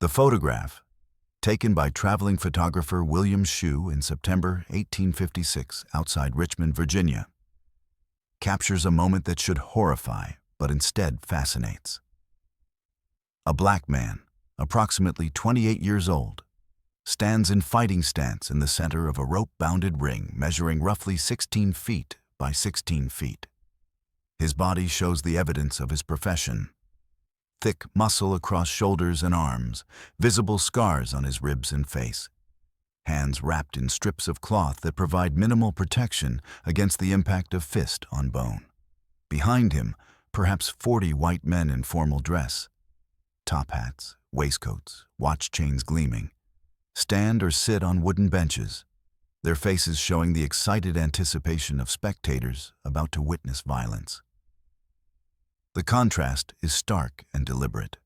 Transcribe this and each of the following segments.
The photograph, taken by traveling photographer William Shue in September 1856 outside Richmond, Virginia, captures a moment that should horrify but instead fascinates. A black man, approximately 28 years old, stands in fighting stance in the center of a rope-bounded ring measuring roughly 16 feet by 16 feet. His body shows the evidence of his profession. Thick muscle across shoulders and arms, visible scars on his ribs and face. Hands wrapped in strips of cloth that provide minimal protection against the impact of fist on bone. Behind him, perhaps 40 white men in formal dress. Top hats, waistcoats, watch chains gleaming. Stand or sit on wooden benches, their faces showing the excited anticipation of spectators about to witness violence. The contrast is stark and deliberate.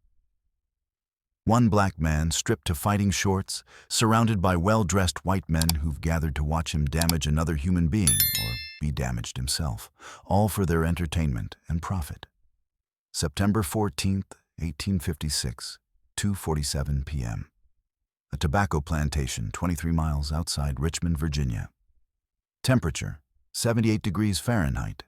One black man stripped to fighting shorts, surrounded by well-dressed white men who've gathered to watch him damage another human being or be damaged himself, all for their entertainment and profit. September 14th, 1856, 2:47 p.m. A tobacco plantation 23 miles outside Richmond, Virginia. Temperature, 78 degrees Fahrenheit.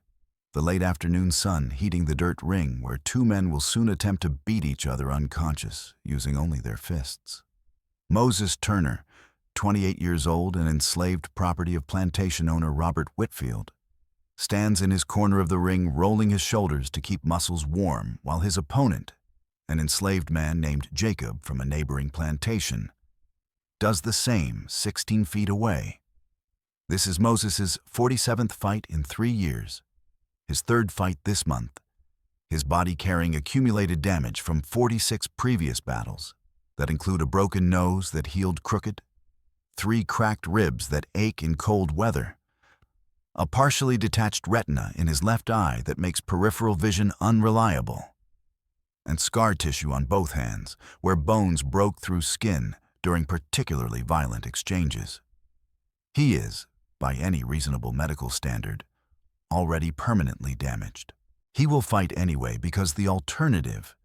The late afternoon sun heating the dirt ring where two men will soon attempt to beat each other unconscious using only their fists. Moses Turner, 28 years old and enslaved property of plantation owner Robert Whitfield, stands in his corner of the ring rolling his shoulders to keep muscles warm while his opponent, an enslaved man named Jacob from a neighboring plantation, does the same 16 feet away. This is Moses's 47th fight in 3 years. His third fight this month, his body carrying accumulated damage from 46 previous battles that include a broken nose that healed crooked, 3 cracked ribs that ache in cold weather, a partially detached retina in his left eye that makes peripheral vision unreliable, and scar tissue on both hands where bones broke through skin during particularly violent exchanges. He is, by any reasonable medical standard, already permanently damaged. He will fight anyway because the alternative,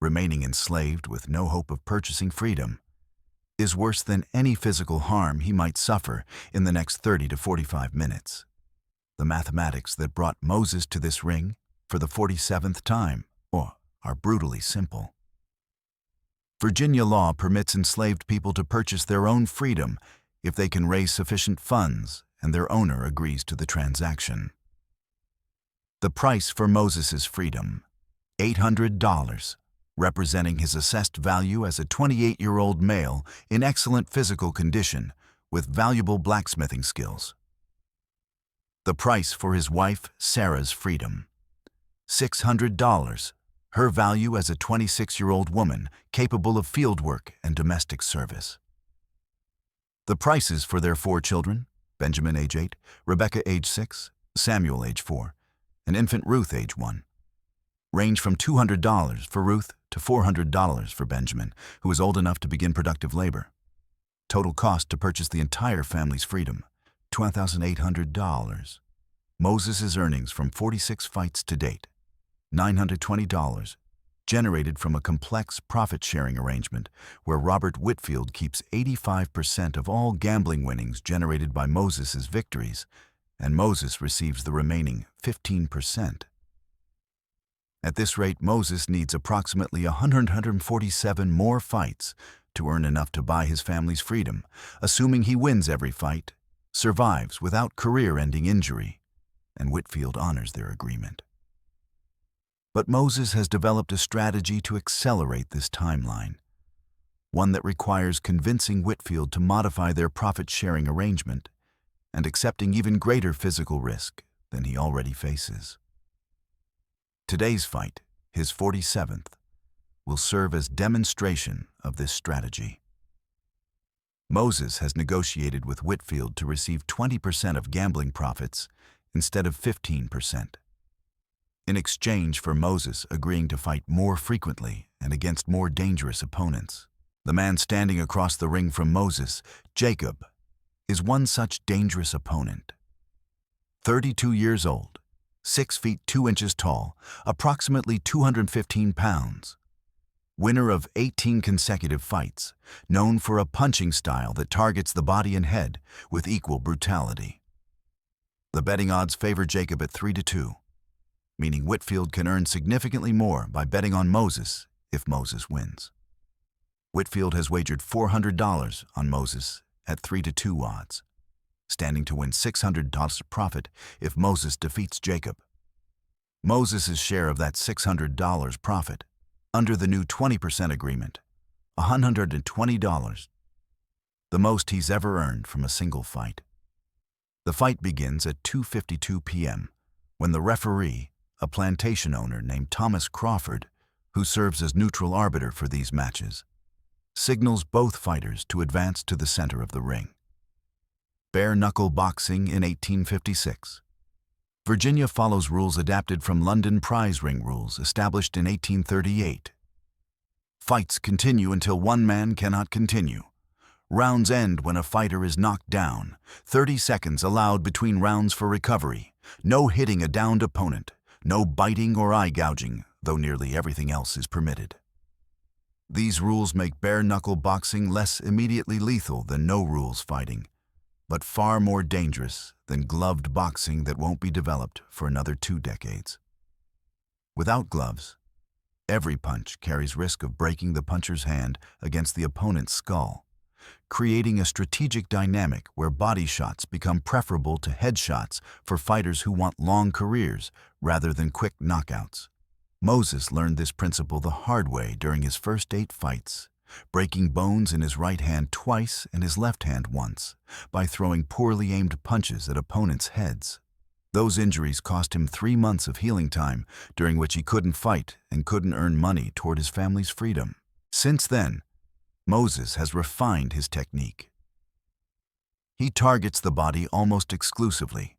remaining enslaved with no hope of purchasing freedom, is worse than any physical harm he might suffer in the next 30 to 45 minutes. The mathematics that brought Moses to this ring for the 47th time are brutally simple. Virginia law permits enslaved people to purchase their own freedom if they can raise sufficient funds and their owner agrees to the transaction. The price for Moses's freedom, $800, representing his assessed value as a 28-year-old male in excellent physical condition with valuable blacksmithing skills. The price for his wife Sarah's freedom, $600, her value as a 26-year-old woman capable of field work and domestic service. The prices for their 4 children, Benjamin age 8, Rebecca age 6, Samuel age 4, and infant Ruth age 1, range from $200 for Ruth to $400 for Benjamin, who is old enough to begin productive labor. Total cost to purchase the entire family's freedom, $12,800. Moses's earnings from 46 fights to date, $920, generated from a complex profit-sharing arrangement where Robert Whitfield keeps 85% of all gambling winnings generated by Moses's victories, and Moses receives the remaining 15%. At this rate, Moses needs approximately 147 more fights to earn enough to buy his family's freedom, assuming he wins every fight, survives without career-ending injury, and Whitfield honors their agreement. But Moses has developed a strategy to accelerate this timeline, one that requires convincing Whitfield to modify their profit-sharing arrangement and accepting even greater physical risk than he already faces. Today's fight, his 47th, will serve as demonstration of this strategy. Moses has negotiated with Whitfield to receive 20% of gambling profits instead of 15%. In exchange for Moses agreeing to fight more frequently and against more dangerous opponents. The man standing across the ring from Moses, Jacob, is one such dangerous opponent. 32 years old, 6 feet 2 inches tall, approximately 215 pounds. winner of 18 consecutive fights, known for a punching style that targets the body and head with equal brutality. The betting odds favor Jacob at 3-2, meaning Whitfield can earn significantly more by betting on Moses if Moses wins. Whitfield has wagered $400 on Moses at 3-2 odds, standing to win $600 profit if Moses defeats Jacob. Moses' share of that $600 profit, under the new 20% agreement, $120, the most he's ever earned from a single fight. The fight begins at 2:52 p.m. when the referee, a plantation owner named Thomas Crawford, who serves as neutral arbiter for these matches, signals both fighters to advance to the center of the ring. Bare-knuckle boxing in 1856. Virginia follows rules adapted from London prize ring rules established in 1838. Fights continue until one man cannot continue. Rounds end when a fighter is knocked down. 30 seconds allowed between rounds for recovery. No hitting a downed opponent. No biting or eye gouging, though nearly everything else is permitted. These rules make bare-knuckle boxing less immediately lethal than no-rules fighting, but far more dangerous than gloved boxing that won't be developed for another 2 decades. Without gloves, every punch carries risk of breaking the puncher's hand against the opponent's skull, creating a strategic dynamic where body shots become preferable to headshots for fighters who want long careers rather than quick knockouts. Moses learned this principle the hard way during his first 8 fights, breaking bones in his right hand twice and his left hand once by throwing poorly aimed punches at opponents' heads. Those injuries cost him 3 months of healing time, during which he couldn't fight and couldn't earn money toward his family's freedom. Since then, Moses has refined his technique. He targets the body almost exclusively,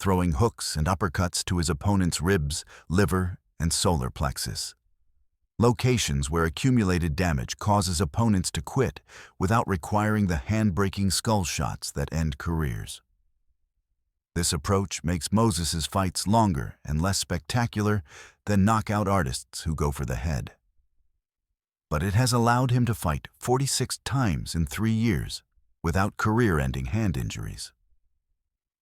throwing hooks and uppercuts to his opponent's ribs, liver, and solar plexus, locations where accumulated damage causes opponents to quit without requiring the hand-breaking skull shots that end careers. This approach makes Moses' fights longer and less spectacular than knockout artists who go for the head. But it has allowed him to fight 46 times in 3 years without career-ending hand injuries.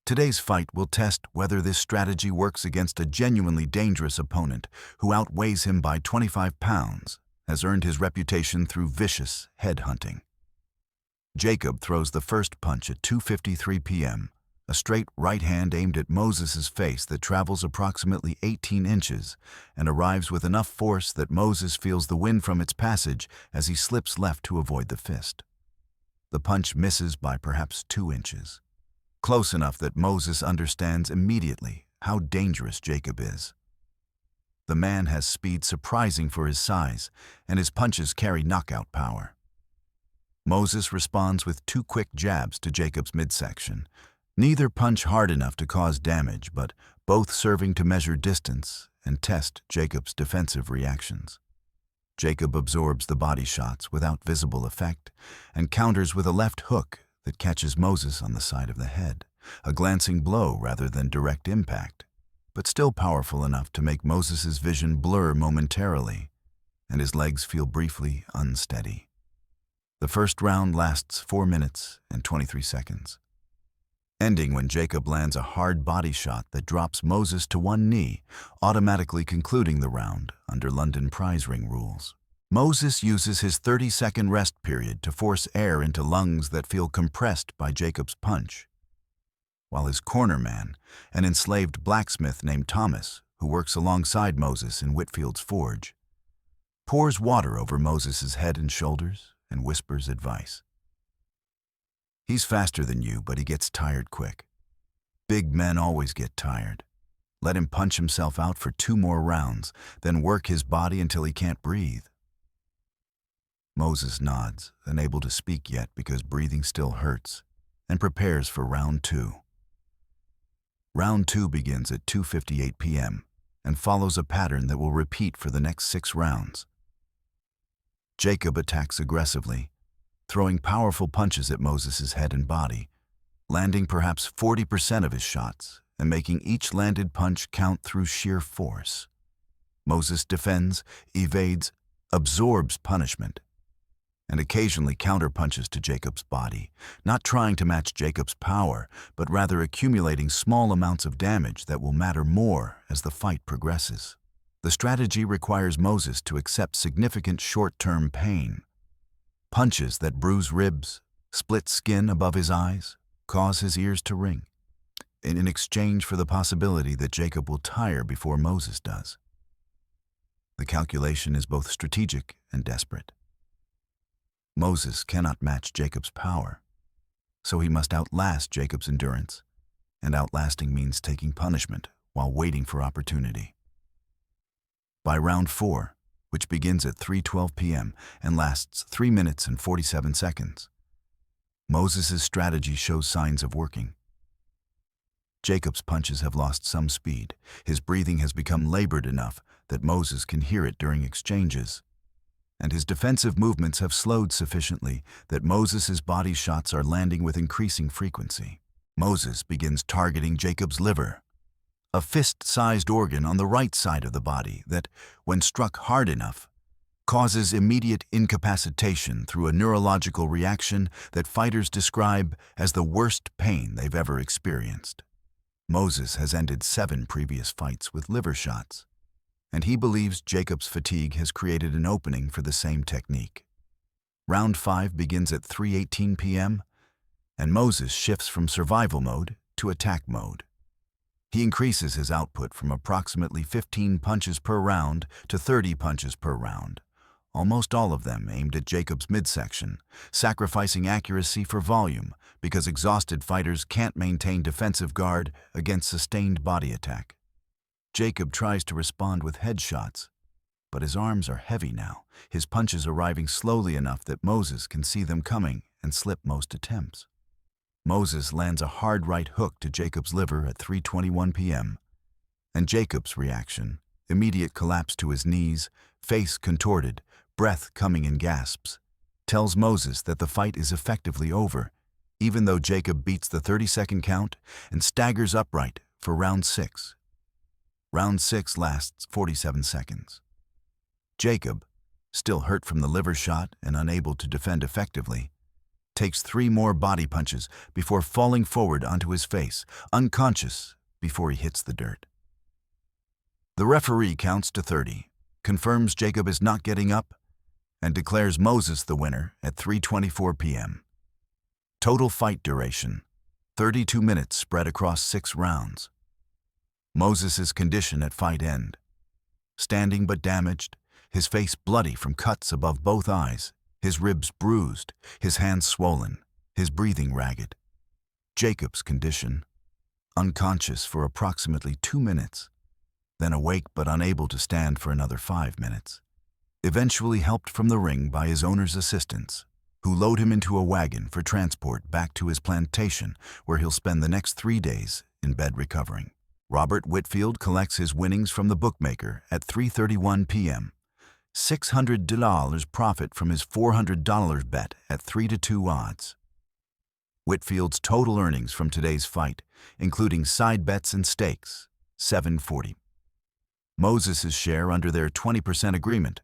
Today's fight will test whether this strategy works against a genuinely dangerous opponent who outweighs him by 25 pounds, has earned his reputation through vicious head hunting. Jacob throws the first punch at 2:53 p.m., a straight right hand aimed at Moses' face that travels approximately 18 inches and arrives with enough force that Moses feels the wind from its passage as he slips left to avoid the fist. The punch misses by perhaps 2 inches. Close enough that Moses understands immediately how dangerous Jacob is. The man has speed surprising for his size, and his punches carry knockout power. Moses responds with 2 quick jabs to Jacob's midsection, neither punch hard enough to cause damage, but both serving to measure distance and test Jacob's defensive reactions. Jacob absorbs the body shots without visible effect and counters with a left hook that catches Moses on the side of the head, a glancing blow rather than direct impact, but still powerful enough to make Moses' vision blur momentarily and his legs feel briefly unsteady. The first round lasts 4 minutes and 23 seconds, ending when Jacob lands a hard body shot that drops Moses to one knee, automatically concluding the round under London prize ring rules. Moses uses his 30-second rest period to force air into lungs that feel compressed by Jacob's punch, while his corner man, an enslaved blacksmith named Thomas, who works alongside Moses in Whitfield's forge, pours water over Moses' head and shoulders and whispers advice. He's faster than you, but he gets tired quick. Big men always get tired. Let him punch himself out for 2 more rounds, then work his body until he can't breathe. Moses nods, unable to speak yet because breathing still hurts, and prepares for round 2. Round 2 begins at 2:58 p.m. and follows a pattern that will repeat for the next 6 rounds. Jacob attacks aggressively, throwing powerful punches at Moses' head and body, landing perhaps 40% of his shots and making each landed punch count through sheer force. Moses defends, evades, absorbs punishment, and occasionally counterpunches to Jacob's body, not trying to match Jacob's power, but rather accumulating small amounts of damage that will matter more as the fight progresses. The strategy requires Moses to accept significant short-term pain. Punches that bruise ribs, split skin above his eyes, cause his ears to ring, in exchange for the possibility that Jacob will tire before Moses does. The calculation is both strategic and desperate. Moses cannot match Jacob's power, so he must outlast Jacob's endurance, and outlasting means taking punishment while waiting for opportunity. By round 4, which begins at 3:12 p.m. and lasts 3 minutes and 47 seconds, Moses' strategy shows signs of working. Jacob's punches have lost some speed. His breathing has become labored enough that Moses can hear it during exchanges, and his defensive movements have slowed sufficiently that Moses' body shots are landing with increasing frequency. Moses begins targeting Jacob's liver, a fist-sized organ on the right side of the body that, when struck hard enough, causes immediate incapacitation through a neurological reaction that fighters describe as the worst pain they've ever experienced. Moses has ended 7 previous fights with liver shots, and he believes Jacob's fatigue has created an opening for the same technique. Round 5 begins at 3:18 p.m., and Moses shifts from survival mode to attack mode. He increases his output from approximately 15 punches per round to 30 punches per round, almost all of them aimed at Jacob's midsection, sacrificing accuracy for volume because exhausted fighters can't maintain defensive guard against sustained body attack. Jacob tries to respond with headshots, but his arms are heavy now, his punches arriving slowly enough that Moses can see them coming and slip most attempts. Moses lands a hard right hook to Jacob's liver at 3:21 p.m., and Jacob's reaction, immediate collapse to his knees, face contorted, breath coming in gasps, tells Moses that the fight is effectively over, even though Jacob beats the 30-second count and staggers upright for round 6. Round 6 lasts 47 seconds. Jacob, still hurt from the liver shot and unable to defend effectively, takes 3 more body punches before falling forward onto his face, unconscious before he hits the dirt. The referee counts to 30, confirms Jacob is not getting up, and declares Moses the winner at 3:24 p.m. Total fight duration, 32 minutes spread across 6 rounds. Moses' condition at fight end: standing but damaged, his face bloody from cuts above both eyes, his ribs bruised, his hands swollen, his breathing ragged. Jacob's condition: unconscious for approximately 2 minutes, then awake but unable to stand for another 5 minutes. Eventually helped from the ring by his owner's assistants, who load him into a wagon for transport back to his plantation, where he'll spend the next 3 days in bed recovering. Robert Whitfield collects his winnings from the bookmaker at 3:31 p.m. $600 profit from his $400 bet at 3-2 odds. Whitfield's total earnings from today's fight, including side bets and stakes, $740. Moses' share under their 20% agreement,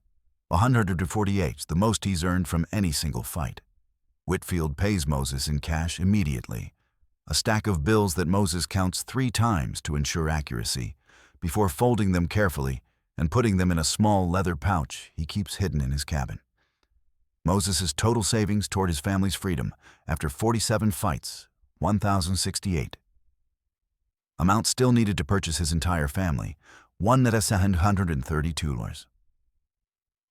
$148, the most he's earned from any single fight. Whitfield pays Moses in cash immediately, a stack of bills that Moses counts 3 times to ensure accuracy, before folding them carefully and putting them in a small leather pouch he keeps hidden in his cabin. Moses' total savings toward his family's freedom after 47 fights, $1,068. Amount still needed to purchase his entire family, $132.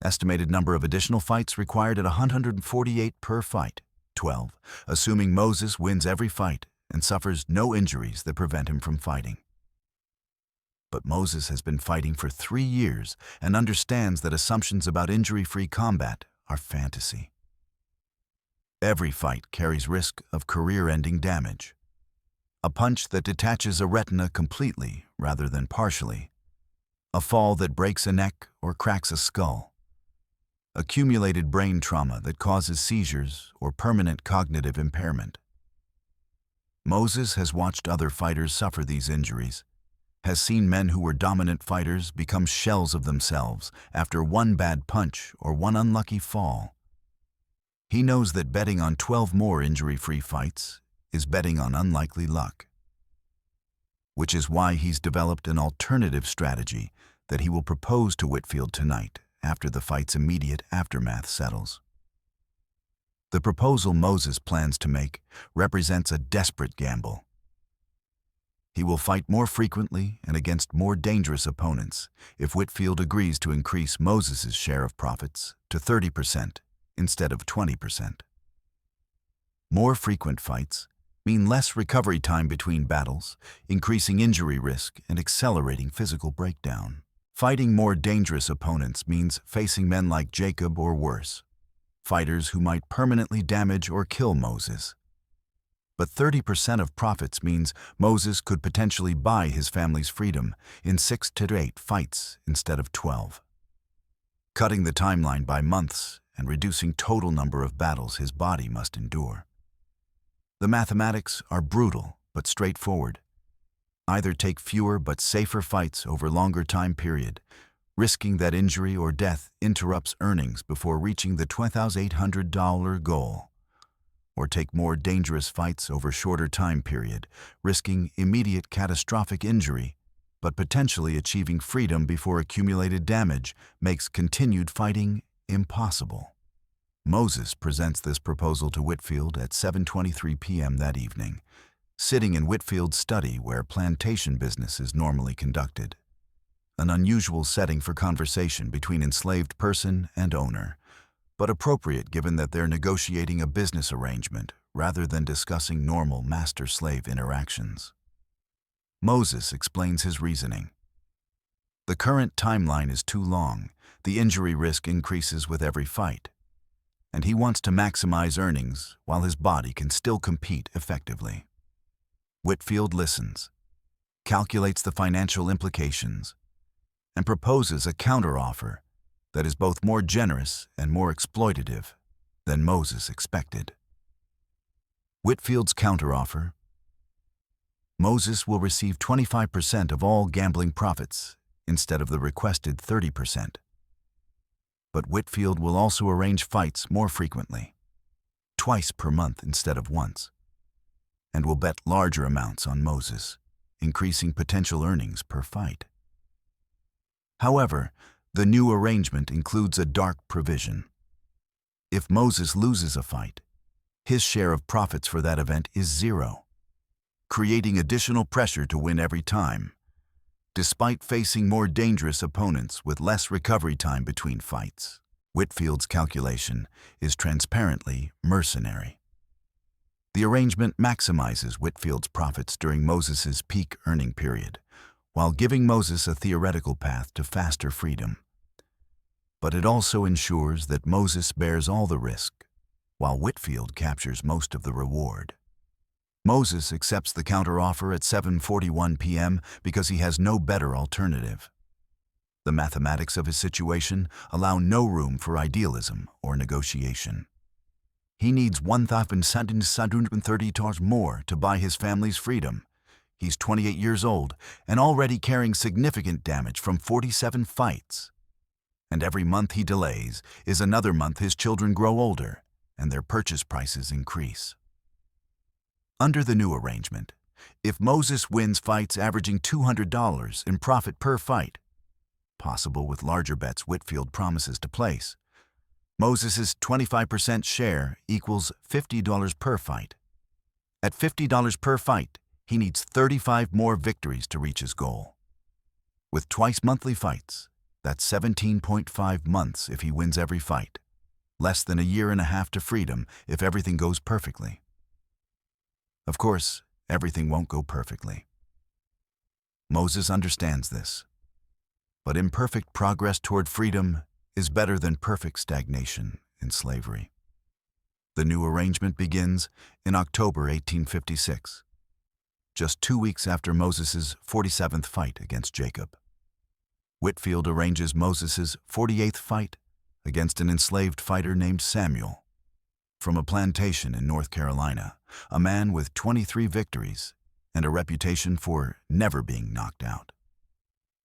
Estimated number of additional fights required at 148 per fight, 12, assuming Moses wins every fight and suffers no injuries that prevent him from fighting. But Moses has been fighting for 3 years and understands that assumptions about injury-free combat are fantasy. Every fight carries risk of career-ending damage. A punch that detaches a retina completely rather than partially. A fall that breaks a neck or cracks a skull. Accumulated brain trauma that causes seizures or permanent cognitive impairment. Moses has watched other fighters suffer these injuries, has seen men who were dominant fighters become shells of themselves after one bad punch or one unlucky fall. He knows that betting on 12 more injury-free fights is betting on unlikely luck, which is why he's developed an alternative strategy that he will propose to Whitfield tonight after the fight's immediate aftermath settles. The proposal Moses plans to make represents a desperate gamble. He will fight more frequently and against more dangerous opponents if Whitfield agrees to increase Moses' share of profits to 30% instead of 20%. More frequent fights mean less recovery time between battles, increasing injury risk and accelerating physical breakdown. Fighting more dangerous opponents means facing men like Jacob or worse, fighters who might permanently damage or kill Moses. But 30% of profits means Moses could potentially buy his family's freedom in 6 to 8 fights instead of 12. Cutting the timeline by months and reducing total number of battles his body must endure. The mathematics are brutal but straightforward. Either take fewer but safer fights over longer time period, risking that injury or death interrupts earnings before reaching the $2,800 goal, or take more dangerous fights over shorter time period, risking immediate catastrophic injury, but potentially achieving freedom before accumulated damage makes continued fighting impossible. Moses presents this proposal to Whitfield at 7:23 p.m. that evening, sitting in Whitfield's study where plantation business is normally conducted. An unusual setting for conversation between enslaved person and owner, but appropriate given that they're negotiating a business arrangement rather than discussing normal master-slave interactions. Moses explains his reasoning. The current timeline is too long, the injury risk increases with every fight, and he wants to maximize earnings while his body can still compete effectively. Whitfield listens, calculates the financial implications, and proposes a counteroffer that is both more generous and more exploitative than Moses expected. Whitfield's counteroffer: Moses will receive 25% of all gambling profits instead of the requested 30%. But Whitfield will also arrange fights more frequently, twice per month instead of once, and will bet larger amounts on Moses, increasing potential earnings per fight. However, the new arrangement includes a dark provision. If Moses loses a fight, his share of profits for that event is 0, creating additional pressure to win every time, despite facing more dangerous opponents with less recovery time between fights. Whitfield's calculation is transparently mercenary. The arrangement maximizes Whitfield's profits during Moses's peak earning period, while giving Moses a theoretical path to faster freedom. But it also ensures that Moses bears all the risk, while Whitfield captures most of the reward. Moses accepts the counteroffer at 7:41 p.m. because he has no better alternative. The mathematics of his situation allow no room for idealism or negotiation. He needs $1,730 more to buy his family's freedom. He's 28 years old and already carrying significant damage from 47 fights. And every month he delays is another month his children grow older and their purchase prices increase. Under the new arrangement, if Moses wins fights averaging $200 in profit per fight, possible with larger bets Whitfield promises to place, Moses's 25% share equals $50 per fight. At $50 per fight, he needs 35 more victories to reach his goal. With twice monthly fights, that's 17.5 months if he wins every fight, less than a year and a half to freedom if everything goes perfectly. Of course, everything won't go perfectly. Moses understands this, but imperfect progress toward freedom is better than perfect stagnation in slavery. The new arrangement begins in October 1856, just 2 weeks after Moses's 47th fight against Jacob. Whitfield arranges Moses's 48th fight against an enslaved fighter named Samuel from a plantation in North Carolina, a man with 23 victories and a reputation for never being knocked out.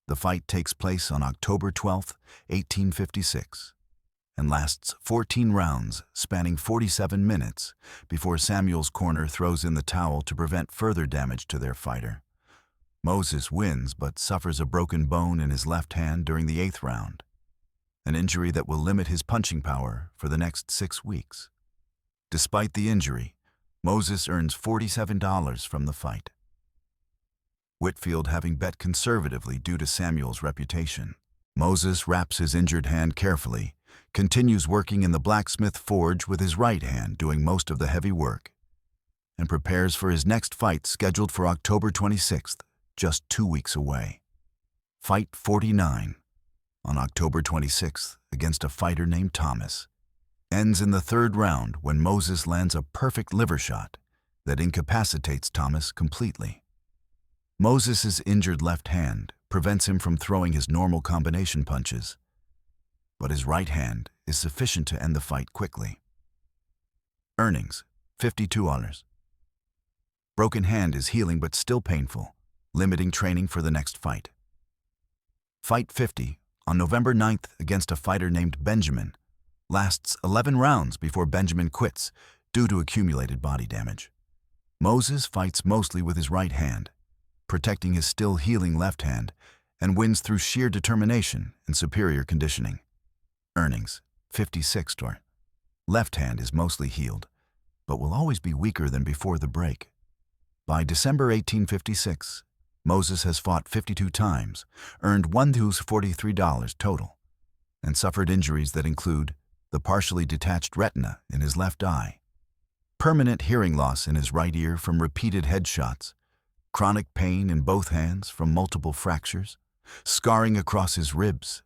The fight takes place on October 12, 1856, and lasts 14 rounds spanning 47 minutes before Samuel's corner throws in the towel to prevent further damage to their fighter. Moses wins but suffers a broken bone in his left hand during the 8th round, an injury that will limit his punching power for the next 6 weeks. Despite the injury, Moses earns $47 from the fight, Whitfield having bet conservatively due to Samuel's reputation. Moses wraps his injured hand carefully, continues working in the blacksmith forge with his right hand doing most of the heavy work, and prepares for his next fight scheduled for October 26th, just 2 weeks away. Fight 49, on October 26th against a fighter named Thomas, ends in the 3rd round when Moses lands a perfect liver shot that incapacitates Thomas completely. Moses' injured left hand prevents him from throwing his normal combination punches, but his right hand is sufficient to end the fight quickly. Earnings, $52. Broken hand is healing but still painful, limiting training for the next fight. Fight 50, on November 9th against a fighter named Benjamin, lasts 11 rounds before Benjamin quits due to accumulated body damage. Moses fights mostly with his right hand, protecting his still healing left hand, and wins through sheer determination and superior conditioning. Earnings, $56. Left hand is mostly healed, but will always be weaker than before the break. By December 1856, Moses has fought 52 times, earned $143 total, and suffered injuries that include the partially detached retina in his left eye, permanent hearing loss in his right ear from repeated headshots, chronic pain in both hands from multiple fractures, scarring across his ribs,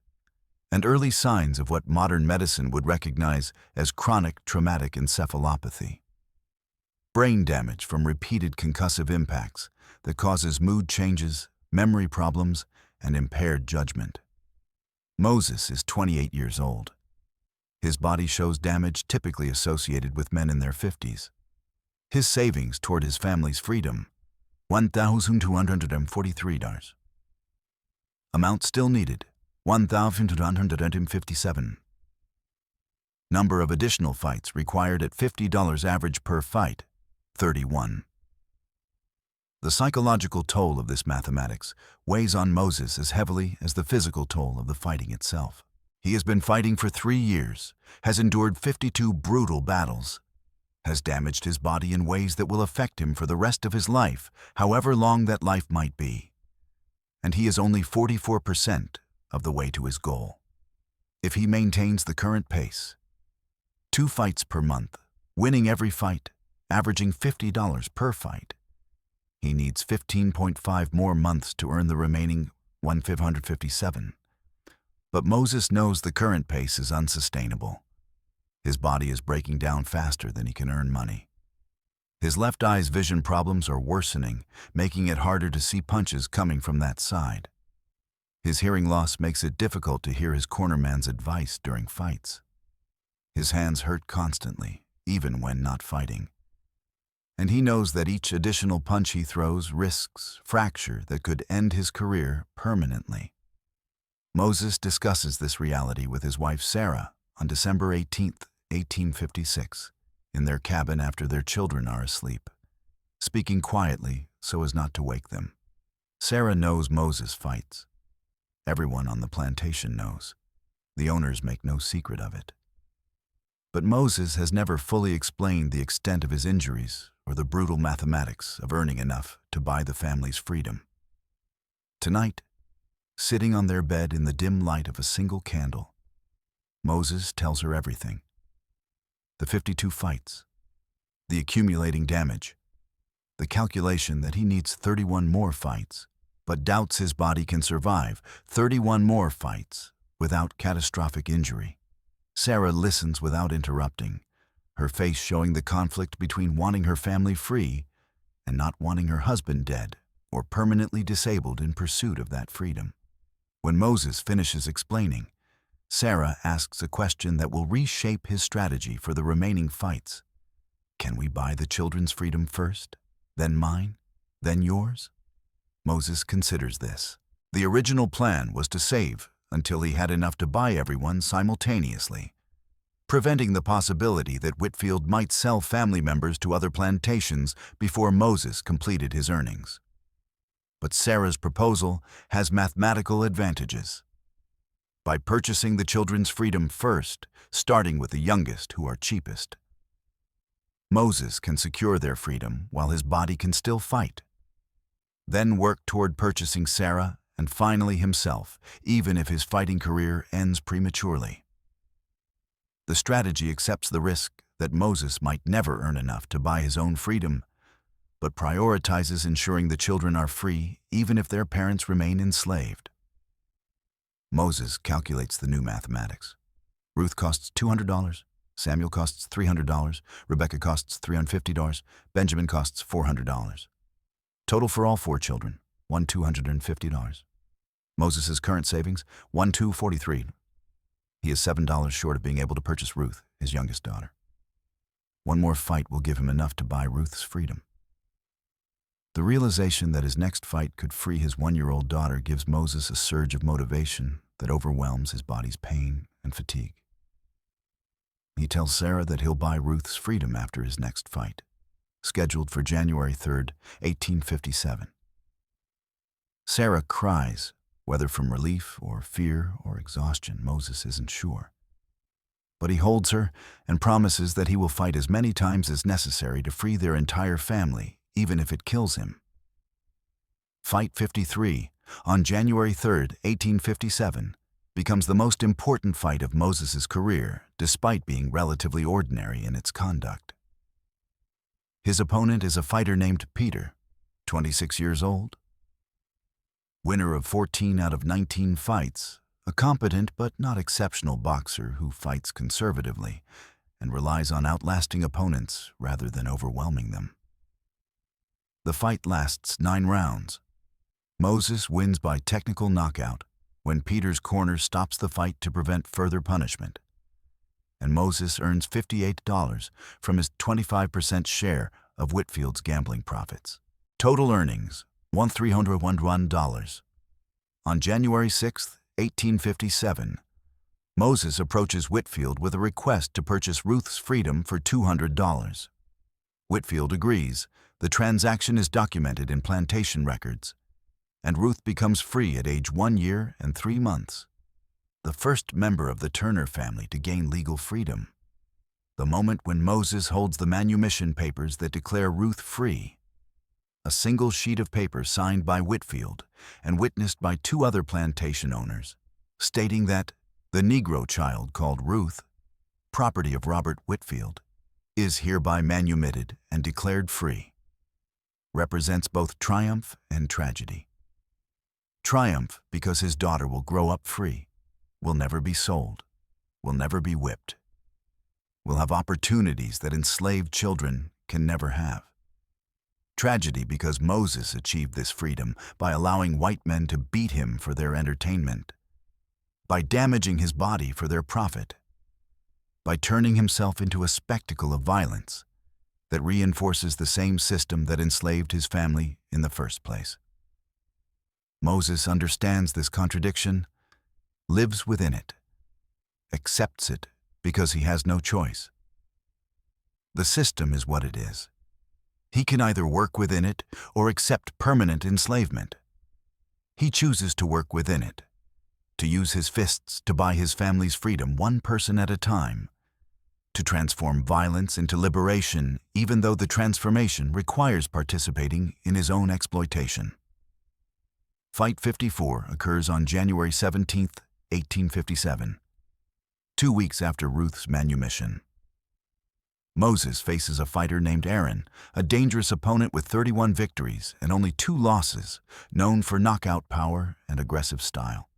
and early signs of what modern medicine would recognize as chronic traumatic encephalopathy. Brain damage from repeated concussive impacts that causes mood changes, memory problems, and impaired judgment. Moses is 28 years old. His body shows damage typically associated with men in their 50s. His savings toward his family's freedom, $1,243. Amount still needed, $1,257. Number of additional fights required at $50 average per fight, 31. The psychological toll of this mathematics weighs on Moses as heavily as the physical toll of the fighting itself. He has been fighting for 3 years, has endured 52 brutal battles, has damaged his body in ways that will affect him for the rest of his life, however long that life might be. And he is only 44% of the way to his goal. If he maintains the current pace, 2 fights per month, winning every fight, averaging $50 per fight, he needs 15.5 more months to earn the remaining $1,557. But Moses knows the current pace is unsustainable. His body is breaking down faster than he can earn money. His left eye's vision problems are worsening, making it harder to see punches coming from that side. His hearing loss makes it difficult to hear his cornerman's advice during fights. His hands hurt constantly, even when not fighting. And he knows that each additional punch he throws risks fracture that could end his career permanently. Moses discusses this reality with his wife Sarah on December 18, 1856, in their cabin after their children are asleep, speaking quietly so as not to wake them. Sarah knows Moses fights. Everyone on the plantation knows. The owners make no secret of it. But Moses has never fully explained the extent of his injuries or the brutal mathematics of earning enough to buy the family's freedom. Tonight, sitting on their bed in the dim light of a single candle, Moses tells her everything. The 52 fights, the accumulating damage, the calculation that he needs 31 more fights, but doubts his body can survive 31 more fights without catastrophic injury. Sarah listens without interrupting, her face showing the conflict between wanting her family free and not wanting her husband dead or permanently disabled in pursuit of that freedom. When Moses finishes explaining, Sarah asks a question that will reshape his strategy for the remaining fights. Can we buy the children's freedom first, then mine, then yours? Moses considers this. The original plan was to save until he had enough to buy everyone simultaneously, preventing the possibility that Whitfield might sell family members to other plantations before Moses completed his earnings. But Sarah's proposal has mathematical advantages. By purchasing the children's freedom first, starting with the youngest who are cheapest, Moses can secure their freedom while his body can still fight. Then work toward purchasing Sarah and finally himself, even if his fighting career ends prematurely. The strategy accepts the risk that Moses might never earn enough to buy his own freedom, but prioritizes ensuring the children are free even if their parents remain enslaved. Moses calculates the new mathematics. Ruth costs $200, Samuel costs $300, Rebecca costs $350, Benjamin costs $400. Total for all 4 children, $1,250. Moses' current savings, $1,243. He is $7 short of being able to purchase Ruth, his youngest daughter. One more fight will give him enough to buy Ruth's freedom. The realization that his next fight could free his 1-year-old daughter gives Moses a surge of motivation that overwhelms his body's pain and fatigue. He tells Sarah that he'll buy Ruth's freedom after his next fight, scheduled for January 3rd, 1857. Sarah cries, whether from relief or fear or exhaustion, Moses isn't sure. But he holds her and promises that he will fight as many times as necessary to free their entire family, even if it kills him. Fight 53, on January 3rd, 1857, becomes the most important fight of Moses' career, despite being relatively ordinary in its conduct. His opponent is a fighter named Peter, 26 years old. Winner of 14 out of 19 fights, a competent but not exceptional boxer who fights conservatively and relies on outlasting opponents rather than overwhelming them. The fight lasts 9 rounds. Moses wins by technical knockout when Peter's corner stops the fight to prevent further punishment, and Moses earns $58 from his 25% share of Whitfield's gambling profits. Total earnings, $1,301. On January 6, 1857, Moses approaches Whitfield with a request to purchase Ruth's freedom for $200. Whitfield agrees. The transaction is documented in plantation records, and Ruth becomes free at age 1 year and 3 months, the first member of the Turner family to gain legal freedom. The moment when Moses holds the manumission papers that declare Ruth free, a single sheet of paper signed by Whitfield and witnessed by 2 other plantation owners, stating that the Negro child called Ruth, property of Robert Whitfield, is hereby manumitted and declared free, represents both triumph and tragedy. Triumph because his daughter will grow up free, will never be sold, will never be whipped, will have opportunities that enslaved children can never have. Tragedy because Moses achieved this freedom by allowing white men to beat him for their entertainment, by damaging his body for their profit, by turning himself into a spectacle of violence that reinforces the same system that enslaved his family in the first place. Moses understands this contradiction, lives within it, accepts it because he has no choice. The system is what it is. He can either work within it or accept permanent enslavement. He chooses to work within it, to use his fists to buy his family's freedom 1 person at a time, to transform violence into liberation even though the transformation requires participating in his own exploitation. Fight 54 occurs on January 17, 1857, 2 weeks after Ruth's manumission. Moses faces a fighter named Aaron, a dangerous opponent with 31 victories and only 2 losses, known for knockout power and aggressive style.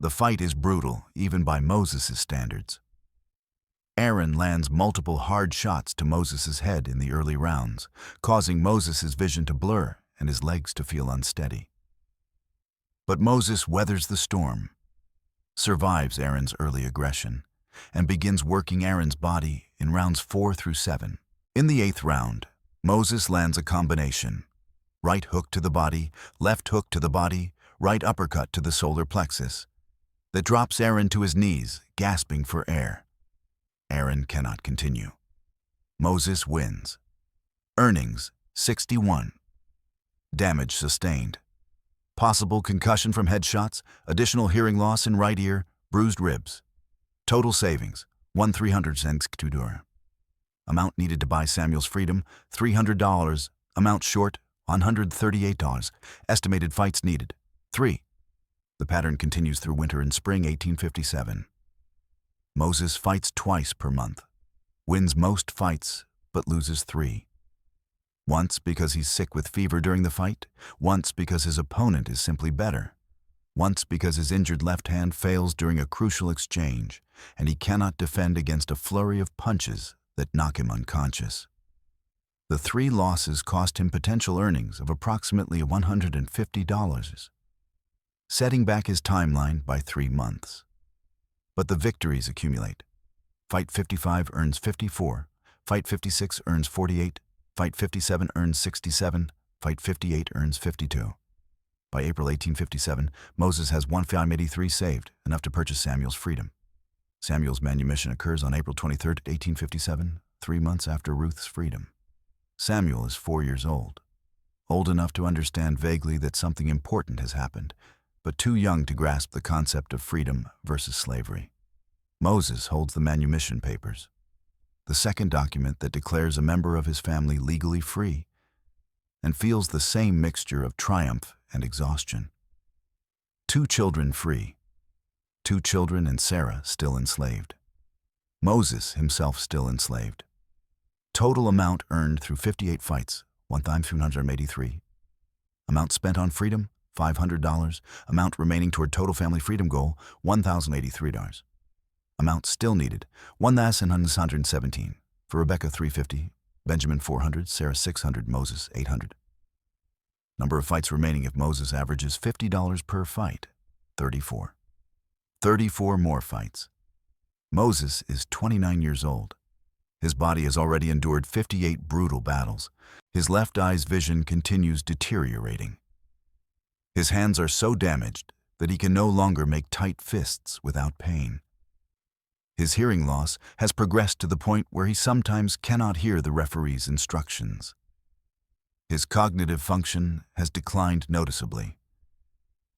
The fight is brutal, even by Moses' standards. Aaron lands multiple hard shots to Moses' head in the early rounds, causing Moses' vision to blur and his legs to feel unsteady. But Moses weathers the storm, survives Aaron's early aggression, and begins working Aaron's body in rounds 4 through 7. In the 8th round, Moses lands a combination: right hook to the body, left hook to the body, right uppercut to the solar plexus, that drops Aaron to his knees, gasping for air. Aaron cannot continue. Moses wins. Earnings, 61. Damage sustained. Possible concussion from headshots, additional hearing loss in right ear, bruised ribs. Total savings, $1,362. Amount needed to buy Samuel's freedom, $300. Amount short, $138. Estimated fights needed, 3. The pattern continues through winter and spring 1857. Moses fights twice per month. Wins most fights, but loses 3. Once because he's sick with fever during the fight, once because his opponent is simply better, once because his injured left hand fails during a crucial exchange, and he cannot defend against a flurry of punches that knock him unconscious. The 3 losses cost him potential earnings of approximately $150, setting back his timeline by 3 months. But the victories accumulate. Fight 55 earns 54, Fight 56 earns 48, Fight 57 earns 67, Fight 58 earns 52. By April 1857, Moses has $1,583 saved, enough to purchase Samuel's freedom. Samuel's manumission occurs on April 23, 1857, 3 months after Ruth's freedom. Samuel is 4 years old enough to understand vaguely that something important has happened, but too young to grasp the concept of freedom versus slavery. Moses holds the manumission papers, the second document that declares a member of his family legally free, and feels the same mixture of triumph and exhaustion. 2 children free. 2 children and Sarah still enslaved. Moses himself still enslaved. Total amount earned through 58 fights, $1,383. Amount spent on freedom, $500. Amount remaining toward total family freedom goal, $1,083. Amount still needed, $1,117. For Rebecca, $350. Benjamin, $400. Sarah, $600. Moses, $800. Number of fights remaining if Moses averages $50 per fight, 34. 34 more fights. Moses is 29 years old. His body has already endured 58 brutal battles. His left eye's vision continues deteriorating. His hands are so damaged that he can no longer make tight fists without pain. His hearing loss has progressed to the point where he sometimes cannot hear the referee's instructions. His cognitive function has declined noticeably.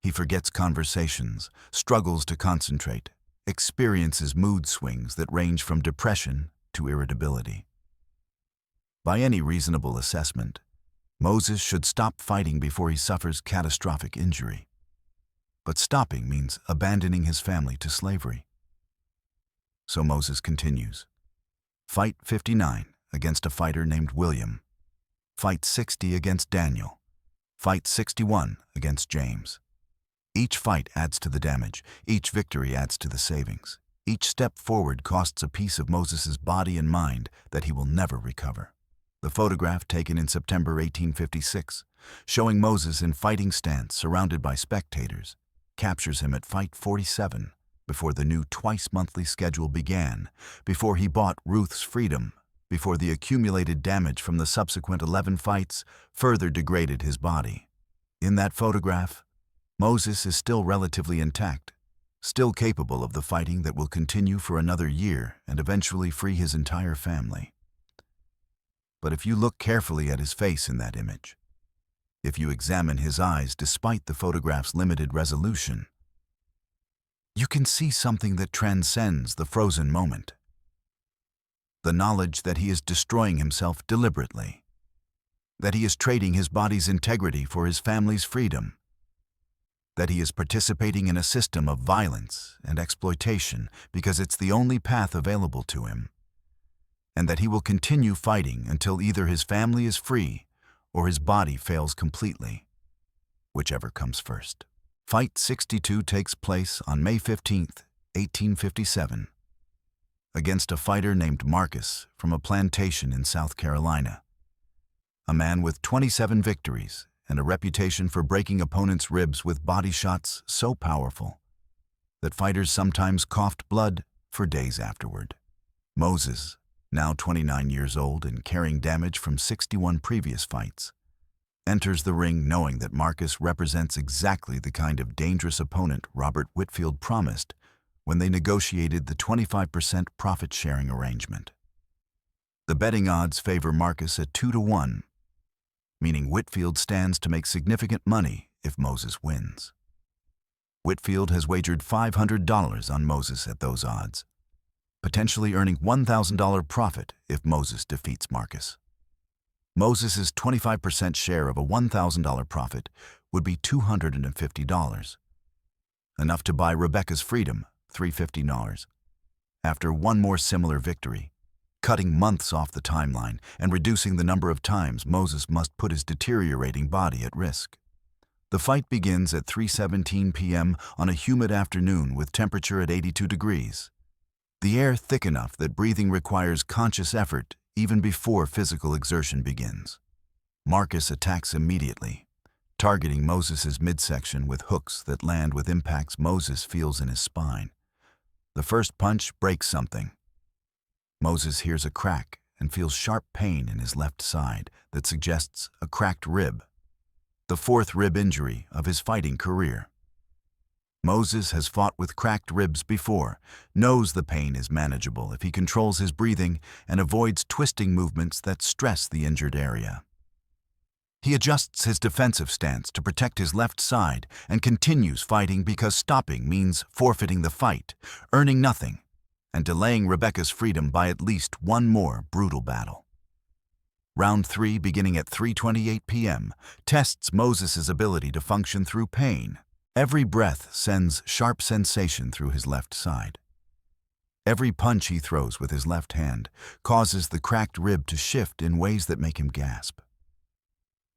He forgets conversations, struggles to concentrate, experiences mood swings that range from depression to irritability. By any reasonable assessment, Moses should stop fighting before he suffers catastrophic injury. But stopping means abandoning his family to slavery. So Moses continues. Fight 59 against a fighter named William. Fight 60 against Daniel. Fight 61 against James. Each fight adds to the damage. Each victory adds to the savings. Each step forward costs a piece of Moses' body and mind that he will never recover. The photograph taken in September 1856, showing Moses in fighting stance surrounded by spectators, captures him at Fight 47, before the new twice-monthly schedule began, before he bought Ruth's freedom, before the accumulated damage from the subsequent 11 fights further degraded his body. In that photograph, Moses is still relatively intact, still capable of the fighting that will continue for another year and eventually free his entire family. But if you look carefully at his face in that image, if you examine his eyes despite the photograph's limited resolution, you can see something that transcends the frozen moment. The knowledge that he is destroying himself deliberately, that he is trading his body's integrity for his family's freedom, that he is participating in a system of violence and exploitation because it's the only path available to him, and that he will continue fighting until either his family is free or his body fails completely, whichever comes first. Fight 62 takes place on May 15, 1857, against a fighter named Marcus from a plantation in South Carolina, a man with 27 victories and a reputation for breaking opponents' ribs with body shots so powerful that fighters sometimes coughed blood for days afterward. Moses, now 29 years old and carrying damage from 61 previous fights, enters the ring knowing that Marcus represents exactly the kind of dangerous opponent Robert Whitfield promised when they negotiated the 25% profit-sharing arrangement. The betting odds favor Marcus at 2-1, meaning Whitfield stands to make significant money if Moses wins. Whitfield has wagered $500 on Moses at those odds, potentially earning $1,000 profit if Moses defeats Marcus. Moses' 25% share of a $1,000 profit would be $250, enough to buy Rebecca's freedom, $350, after one more similar victory, cutting months off the timeline and reducing the number of times Moses must put his deteriorating body at risk. The fight begins at 3:17 p.m. on a humid afternoon with temperature at 82 degrees. The air thick enough that breathing requires conscious effort even before physical exertion begins. Marcus attacks immediately, targeting Moses' midsection with hooks that land with impacts Moses feels in his spine. The first punch breaks something. Moses hears a crack and feels sharp pain in his left side that suggests a cracked rib, the fourth rib injury of his fighting career. Moses has fought with cracked ribs before, knows the pain is manageable if he controls his breathing and avoids twisting movements that stress the injured area. He adjusts his defensive stance to protect his left side and continues fighting because stopping means forfeiting the fight, earning nothing, and delaying Rebecca's freedom by at least one more brutal battle. Round 3, beginning at 3:28 p.m., tests Moses' ability to function through pain. Every breath sends sharp sensation through his left side. Every punch he throws with his left hand causes the cracked rib to shift in ways that make him gasp.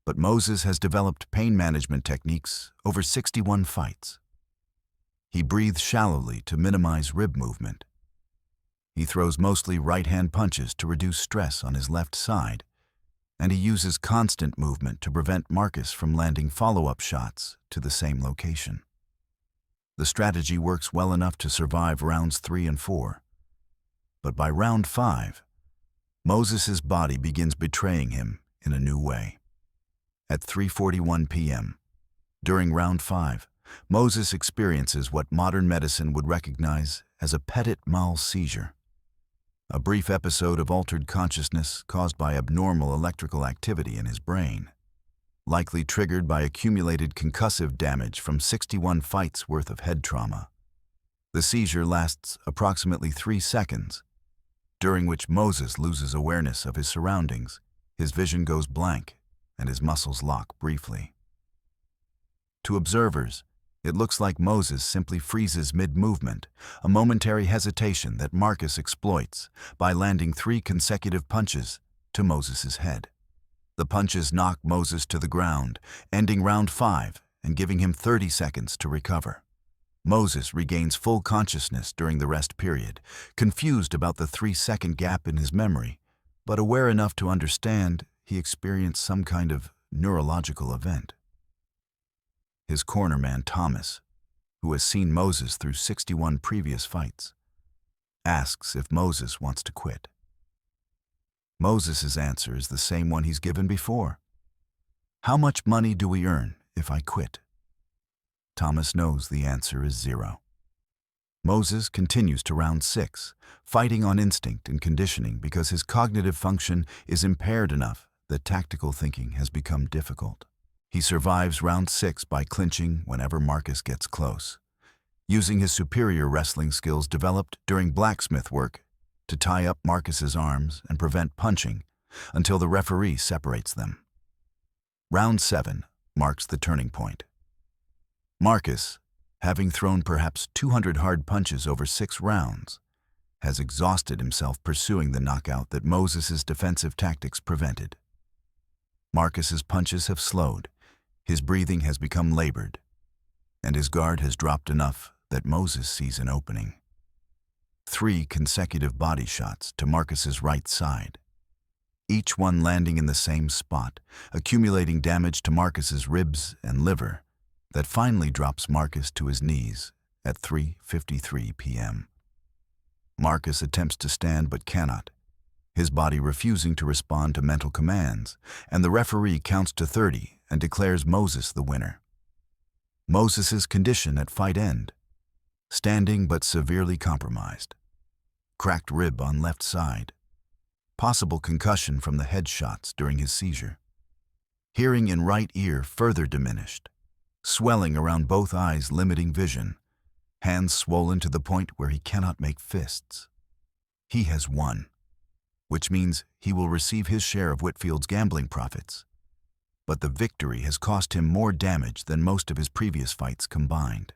But Moses has developed pain management techniques over 61 fights. He breathes shallowly to minimize rib movement. He throws mostly right-hand punches to reduce stress on his left side, and he uses constant movement to prevent Marcus from landing follow-up shots to the same location. The strategy works well enough to survive rounds 3 and 4. But by round 5, Moses' body begins betraying him in a new way. At 3:41 p.m., during round 5, Moses experiences what modern medicine would recognize as a petit mal seizure, a brief episode of altered consciousness caused by abnormal electrical activity in his brain, likely triggered by accumulated concussive damage from 61 fights worth of head trauma. The seizure lasts approximately 3 seconds, during which Moses loses awareness of his surroundings, his vision goes blank, and his muscles lock briefly. To observers, it looks like Moses simply freezes mid-movement, a momentary hesitation that Marcus exploits by landing 3 consecutive punches to Moses' head. The punches knock Moses to the ground, ending round 5 and giving him 30 seconds to recover. Moses regains full consciousness during the rest period, confused about the 3-second gap in his memory, but aware enough to understand he experienced some kind of neurological event. His cornerman, Thomas, who has seen Moses through 61 previous fights, asks if Moses wants to quit. Moses' answer is the same one he's given before. "How much money do we earn if I quit?" Thomas knows the answer is 0. Moses continues to round 6, fighting on instinct and conditioning because his cognitive function is impaired enough that tactical thinking has become difficult. He survives round 6 by clinching whenever Marcus gets close, using his superior wrestling skills developed during blacksmith work to tie up Marcus's arms and prevent punching until the referee separates them. Round 7 marks the turning point. Marcus, having thrown perhaps 200 hard punches over 6 rounds, has exhausted himself pursuing the knockout that Moses' defensive tactics prevented. Marcus's punches have slowed, his breathing has become labored, and his guard has dropped enough that Moses sees an opening. 3 consecutive body shots to Marcus's right side, each one landing in the same spot, accumulating damage to Marcus's ribs and liver, that finally drops Marcus to his knees at 3:53 p.m. Marcus attempts to stand but cannot, his body refusing to respond to mental commands, and the referee counts to 30 and declares Moses the winner. Moses's condition at fight end: standing but severely compromised, cracked rib on left side, possible concussion from the headshots during his seizure, hearing in right ear further diminished, swelling around both eyes limiting vision, hands swollen to the point where he cannot make fists. He has won, which means he will receive his share of Whitfield's gambling profits. But the victory has cost him more damage than most of his previous fights combined.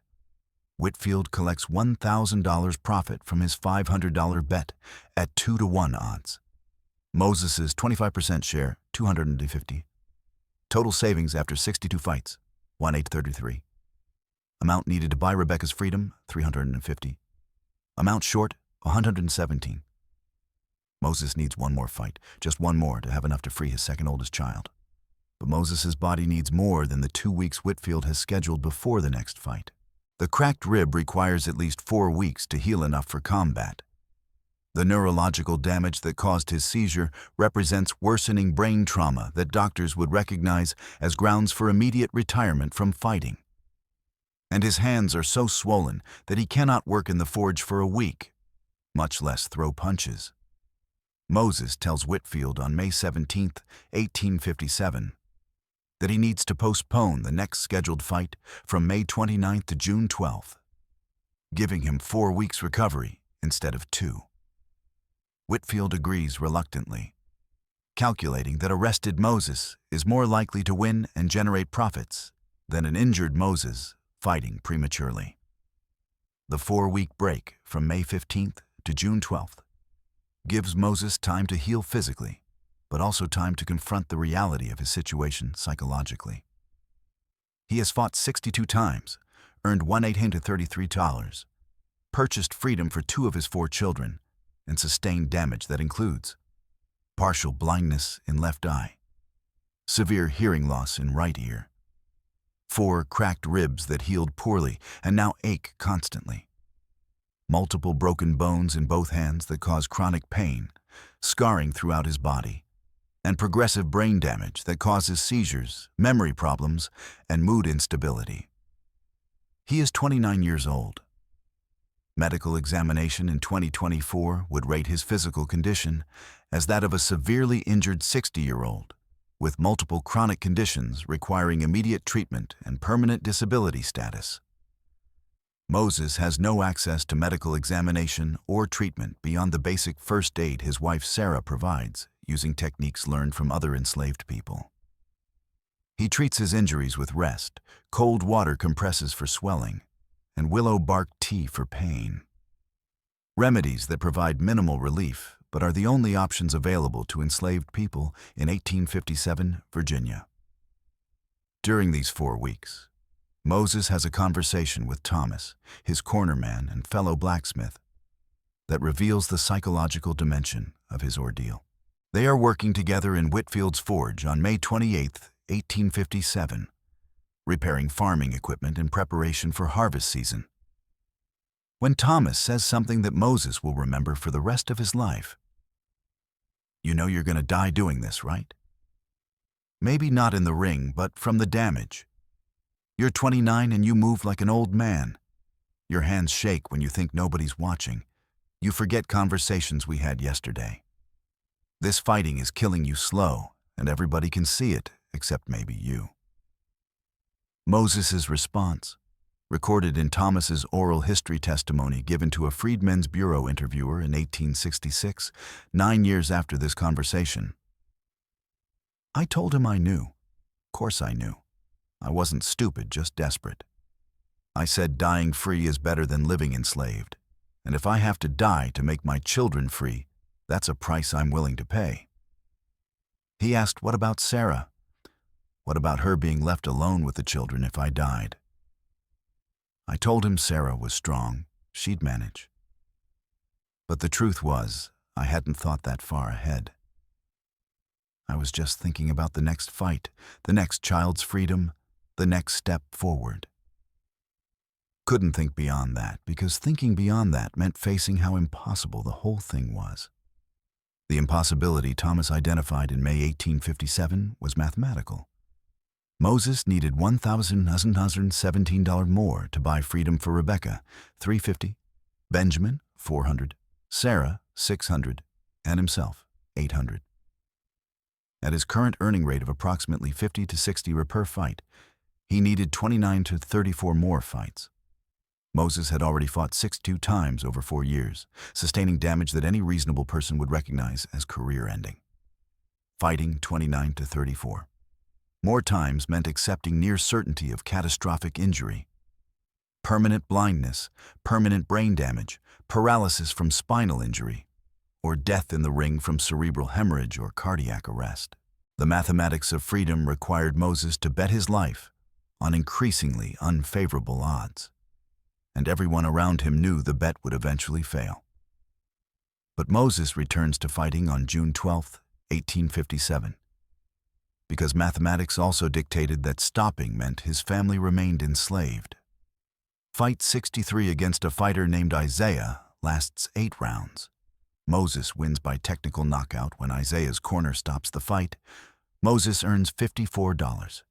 Whitfield collects $1,000 profit from his $500 bet at 2-to-1 odds. Moses's 25% share, $250. Total savings after 62 fights, $1,833. Amount needed to buy Rebecca's freedom, $350. Amount short, $117. Moses needs one more fight, just one more, to have enough to free his second oldest child. But Moses's body needs more than the 2 weeks Whitfield has scheduled before the next fight. The cracked rib requires at least 4 weeks to heal enough for combat. The neurological damage that caused his seizure represents worsening brain trauma that doctors would recognize as grounds for immediate retirement from fighting. And his hands are so swollen that he cannot work in the forge for a week, much less throw punches. Moses tells Whitfield on May 17, 1857, that he needs to postpone the next scheduled fight from May 29 to June 12, giving him 4 weeks recovery instead of 2. Whitfield agrees reluctantly, calculating that a rested Moses is more likely to win and generate profits than an injured Moses fighting prematurely. The 4-week break from May 15th to June 12th gives Moses time to heal physically, but also time to confront the reality of his situation psychologically. He has fought 62 times, earned $1,833, purchased freedom for 2 of his 4 children, and sustained damage that includes partial blindness in left eye, severe hearing loss in right ear, 4 cracked ribs that healed poorly and now ache constantly, multiple broken bones in both hands that cause chronic pain, scarring throughout his body, and progressive brain damage that causes seizures, memory problems, and mood instability. He is 29 years old. Medical examination in 2024 would rate his physical condition as that of a severely injured 60-year-old with multiple chronic conditions requiring immediate treatment and permanent disability status. Moses has no access to medical examination or treatment beyond the basic first aid his wife Sarah provides, using techniques learned from other enslaved people. He treats his injuries with rest, cold water compresses for swelling, and willow bark tea for pain. Remedies that provide minimal relief, but are the only options available to enslaved people in 1857 Virginia. During these 4 weeks, Moses has a conversation with Thomas, his cornerman and fellow blacksmith, that reveals the psychological dimension of his ordeal. They are working together in Whitfield's forge on May 28, 1857, repairing farming equipment in preparation for harvest season. When Thomas says something that Moses will remember for the rest of his life, "You know you're going to die doing this, right? Maybe not in the ring, but from the damage. You're 29 and you move like an old man. Your hands shake when you think nobody's watching. You forget conversations we had yesterday. This fighting is killing you slow, and everybody can see it, except maybe you." Moses's response, recorded in Thomas's oral history testimony given to a Freedmen's Bureau interviewer in 1866, 9 years after this conversation. "I told him I knew. Of course I knew. I wasn't stupid, just desperate. I said dying free is better than living enslaved, and if I have to die to make my children free, that's a price I'm willing to pay." He asked, "What about Sarah? What about her being left alone with the children if I died?" I told him Sarah was strong, she'd manage. But the truth was, I hadn't thought that far ahead. I was just thinking about the next fight, the next child's freedom, the next step forward. Couldn't think beyond that, because thinking beyond that meant facing how impossible the whole thing was. The impossibility Thomas identified in May 1857 was mathematical. Moses needed $1,117 more to buy freedom for Rebekah, $350, Benjamin, $400, Sarah, $600, and himself, $800. At his current earning rate of approximately 50 to 60 per fight, he needed 29 to 34 more fights. Moses had already fought 62 times over 4 years, sustaining damage that any reasonable person would recognize as career-ending. Fighting 29 to 34. More times meant accepting near certainty of catastrophic injury. Permanent blindness, permanent brain damage, paralysis from spinal injury, or death in the ring from cerebral hemorrhage or cardiac arrest. The mathematics of freedom required Moses to bet his life on increasingly unfavorable odds, and everyone around him knew the bet would eventually fail. But Moses returns to fighting on June 12, 1857, because mathematics also dictated that stopping meant his family remained enslaved. Fight 63 against a fighter named Isaiah lasts 8 rounds. Moses wins by technical knockout when Isaiah's corner stops the fight. Moses earns $54.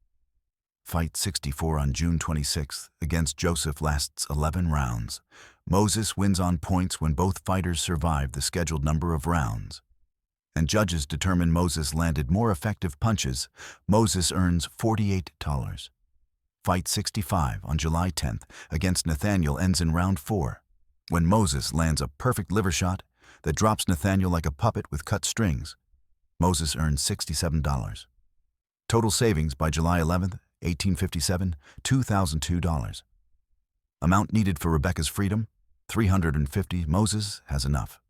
Fight 64 on June 26 against Joseph lasts 11 rounds. Moses wins on points when both fighters survive the scheduled number of rounds, and judges determine Moses landed more effective punches. Moses earns $48. Fight 65 on July 10th against Nathaniel ends in round 4, when Moses lands a perfect liver shot that drops Nathaniel like a puppet with cut strings. Moses earns $67. Total savings by July 11th, 1857, $2,002. Amount needed for Rebekah's freedom, $350. Moses has enough.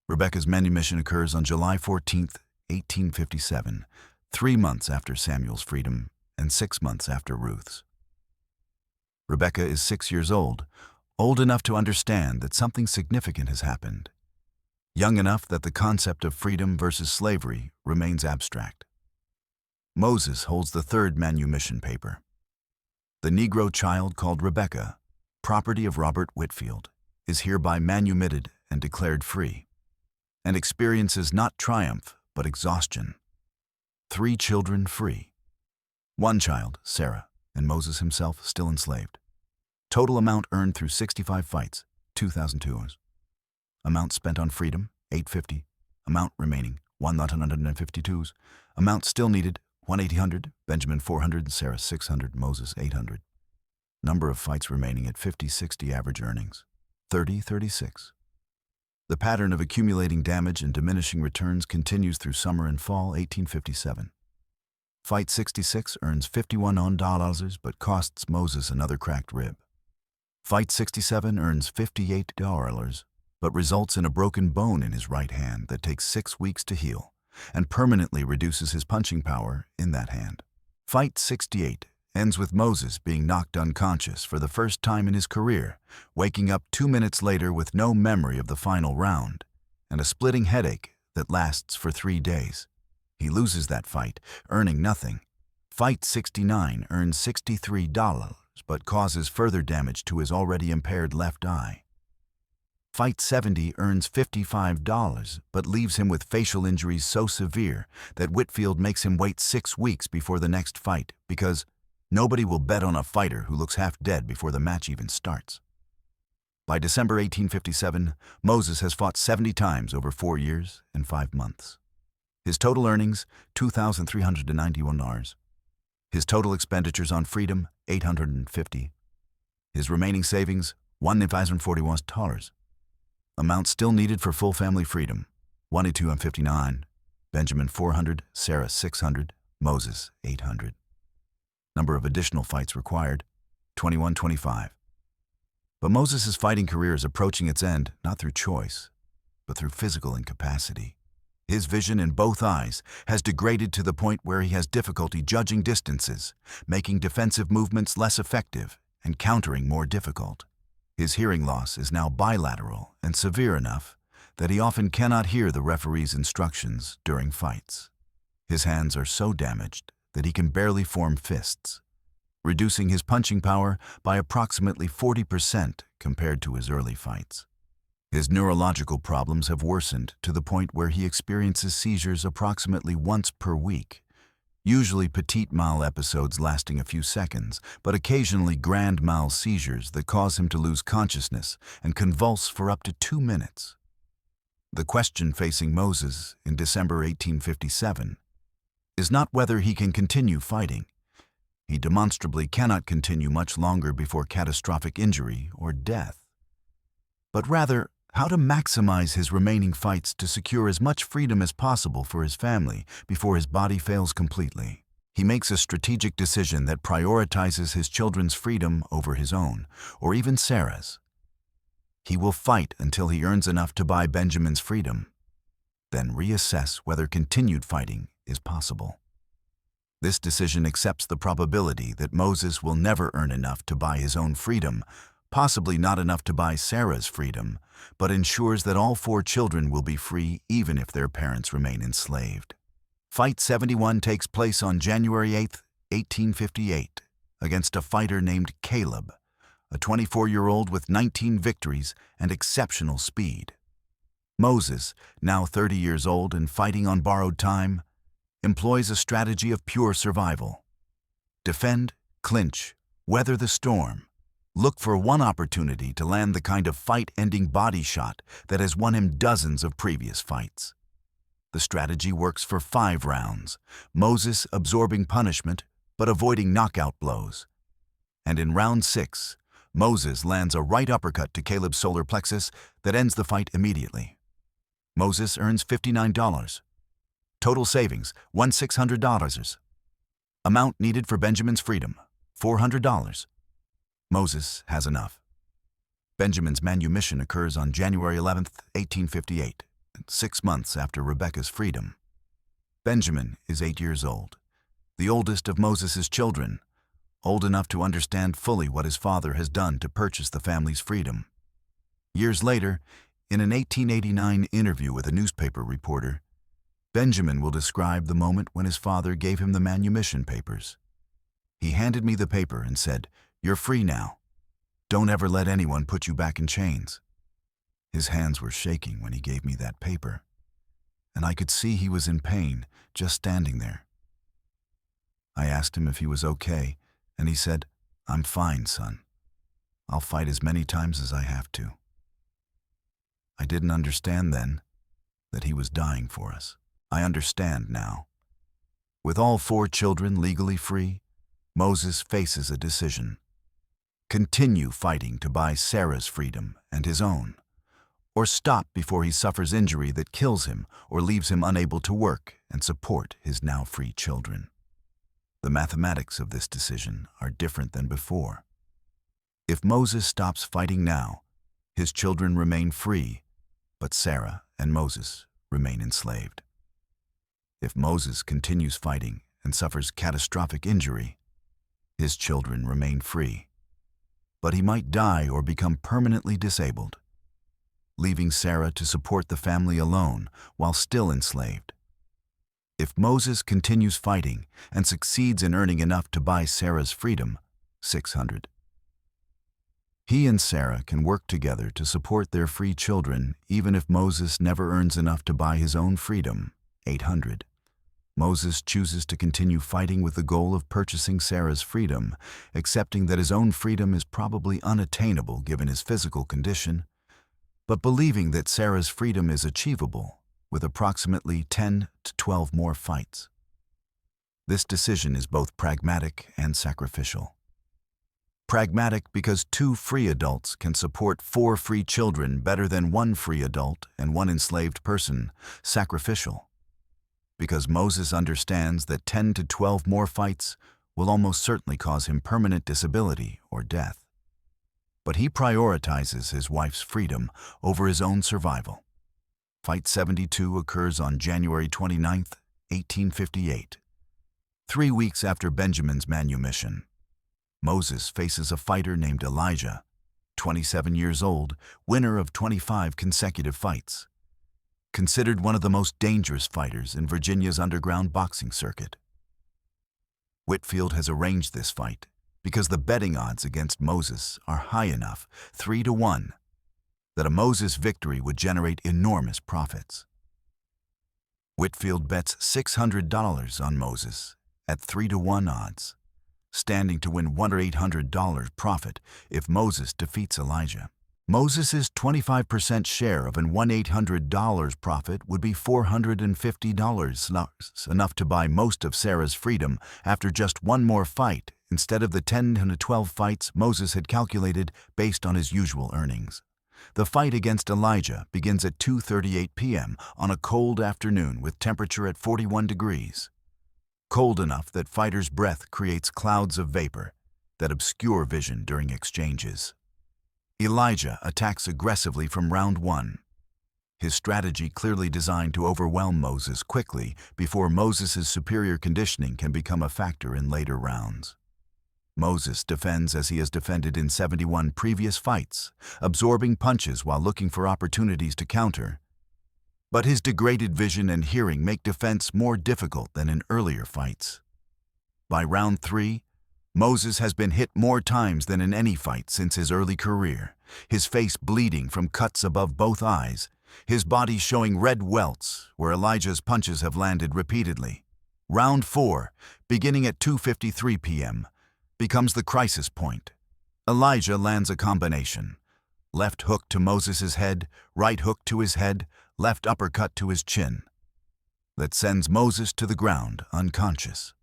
Rebekah's manumission occurs on July 14th, 1857, 3 months after Samuel's freedom and 6 months after Ruth's. Rebekah is 6 years old enough to understand that something significant has happened, young enough that the concept of freedom versus slavery remains abstract. Moses holds the 3rd manumission paper. The Negro child called Rebekah, property of Robert Whitfield, is hereby manumitted and declared free, and experiences not triumph but exhaustion. 3 children free. 1 child, Sarah, and Moses himself still enslaved. Total amount earned through 65 fights, $2,002. Amount spent on freedom, $850. Amount remaining, $1,952. Amount still needed, $1,800. Benjamin $400, Sarah $600, Moses $800. Number of fights remaining at 50-60 average earnings, 30-36. The pattern of accumulating damage and diminishing returns continues through summer and fall 1857. Fight 66 earns $51 but costs Moses another cracked rib. Fight 67 earns $58 but results in a broken bone in his right hand that takes 6 weeks to heal and permanently reduces his punching power in that hand. Fight 68 ends with Moses being knocked unconscious for the first time in his career, waking up 2 minutes later with no memory of the final round and a splitting headache that lasts for 3 days. He loses that fight, earning nothing. Fight 69 earns $63 but causes further damage to his already impaired left eye. Fight 70 earns $55 but leaves him with facial injuries so severe that Whitfield makes him wait 6 weeks before the next fight because nobody will bet on a fighter who looks half dead before the match even starts. By December 1857, Moses has fought 70 times over 4 years and 5 months. His total earnings, $2,391. His total expenditures on freedom, $850. His remaining savings, $1,541. Amount still needed for full family freedom, $1,259. Benjamin $400, Sarah $600, Moses $800. Number of additional fights required, 21-25. But Moses' fighting career is approaching its end not through choice, but through physical incapacity. His vision in both eyes has degraded to the point where he has difficulty judging distances, making defensive movements less effective, and countering more difficult. His hearing loss is now bilateral and severe enough that he often cannot hear the referee's instructions during fights. His hands are so damaged that he can barely form fists, reducing his punching power by approximately 40% compared to his early fights. His neurological problems have worsened to the point where he experiences seizures approximately once per week, usually petit mal episodes lasting a few seconds, but occasionally grand mal seizures that cause him to lose consciousness and convulse for up to 2 minutes. The question facing Moses in December 1857 is not whether he can continue fighting. He demonstrably cannot continue much longer before catastrophic injury or death, but rather how to maximize his remaining fights to secure as much freedom as possible for his family before his body fails completely. He makes a strategic decision that prioritizes his children's freedom over his own, or even Sarah's. He will fight until he earns enough to buy Benjamin's freedom, then reassess whether continued fighting is possible. This decision accepts the probability that Moses will never earn enough to buy his own freedom, possibly not enough to buy Sarah's freedom, but ensures that all 4 children will be free even if their parents remain enslaved. Fight 71 takes place on January 8, 1858, against a fighter named Caleb, a 24-year-old with 19 victories and exceptional speed. Moses, now 30 years old and fighting on borrowed time, employs a strategy of pure survival. Defend, clinch, weather the storm. Look for one opportunity to land the kind of fight-ending body shot that has won him dozens of previous fights. The strategy works for 5 rounds, Moses absorbing punishment but avoiding knockout blows. And in round 6, Moses lands a right uppercut to Caleb's solar plexus that ends the fight immediately. Moses earns $59. Total savings, $1,600. Amount needed for Benjamin's freedom, $400. Moses has enough. Benjamin's manumission occurs on January 11, 1858, 6 months after Rebekah's freedom. Benjamin is 8 years old, the oldest of Moses' children, old enough to understand fully what his father has done to purchase the family's freedom. Years later, in an 1889 interview with a newspaper reporter, Benjamin will describe the moment when his father gave him the manumission papers. He handed me the paper and said, "You're free now. Don't ever let anyone put you back in chains." His hands were shaking when he gave me that paper, and I could see he was in pain just standing there. I asked him if he was okay, and he said, "I'm fine, son. I'll fight as many times as I have to." I didn't understand then that he was dying for us. I understand now. With all 4 children legally free, Moses faces a decision. Continue fighting to buy Sarah's freedom and his own, or stop before he suffers injury that kills him or leaves him unable to work and support his now free children. The mathematics of this decision are different than before. If Moses stops fighting now, his children remain free, but Sarah and Moses remain enslaved. If Moses continues fighting and suffers catastrophic injury, his children remain free, but he might die or become permanently disabled, leaving Sarah to support the family alone while still enslaved. If Moses continues fighting and succeeds in earning enough to buy Sarah's freedom, $600. He and Sarah can work together to support their free children even if Moses never earns enough to buy his own freedom, $800. Moses chooses to continue fighting with the goal of purchasing Sarah's freedom, accepting that his own freedom is probably unattainable given his physical condition, but believing that Sarah's freedom is achievable with approximately 10 to 12 more fights. This decision is both pragmatic and sacrificial. Pragmatic because 2 free adults can support 4 free children better than 1 free adult and 1 enslaved person. Sacrificial because Moses understands that 10 to 12 more fights will almost certainly cause him permanent disability or death. But he prioritizes his wife's freedom over his own survival. Fight 72 occurs on January 29, 1858, 3 weeks after Benjamin's manumission. Moses faces a fighter named Elijah, 27 years old, winner of 25 consecutive fights, considered one of the most dangerous fighters in Virginia's underground boxing circuit. Whitfield has arranged this fight because the betting odds against Moses are high enough, 3-1, that a Moses victory would generate enormous profits. Whitfield bets $600 on Moses at 3-to-1 odds, standing to win $1,800 profit if Moses defeats Elijah. Moses' 25% share of an $1,800 profit would be $450, enough to buy most of Sarah's freedom after just one more fight instead of the 10 to 12 fights Moses had calculated based on his usual earnings. The fight against Elijah begins at 2:38 p.m. on a cold afternoon with temperature at 41 degrees. Cold enough that fighters' breath creates clouds of vapor that obscure vision during exchanges. Elijah attacks aggressively from round 1. His strategy clearly designed to overwhelm Moses quickly before Moses' superior conditioning can become a factor in later rounds. Moses defends as he has defended in 71 previous fights, absorbing punches while looking for opportunities to counter. But his degraded vision and hearing make defense more difficult than in earlier fights. By round 3, Moses has been hit more times than in any fight since his early career, his face bleeding from cuts above both eyes, his body showing red welts where Elijah's punches have landed repeatedly. Round 4, beginning at 2:53 p.m., becomes the crisis point. Elijah lands a combination: left hook to Moses' head, right hook to his head, left uppercut to his chin, that sends Moses to the ground unconscious.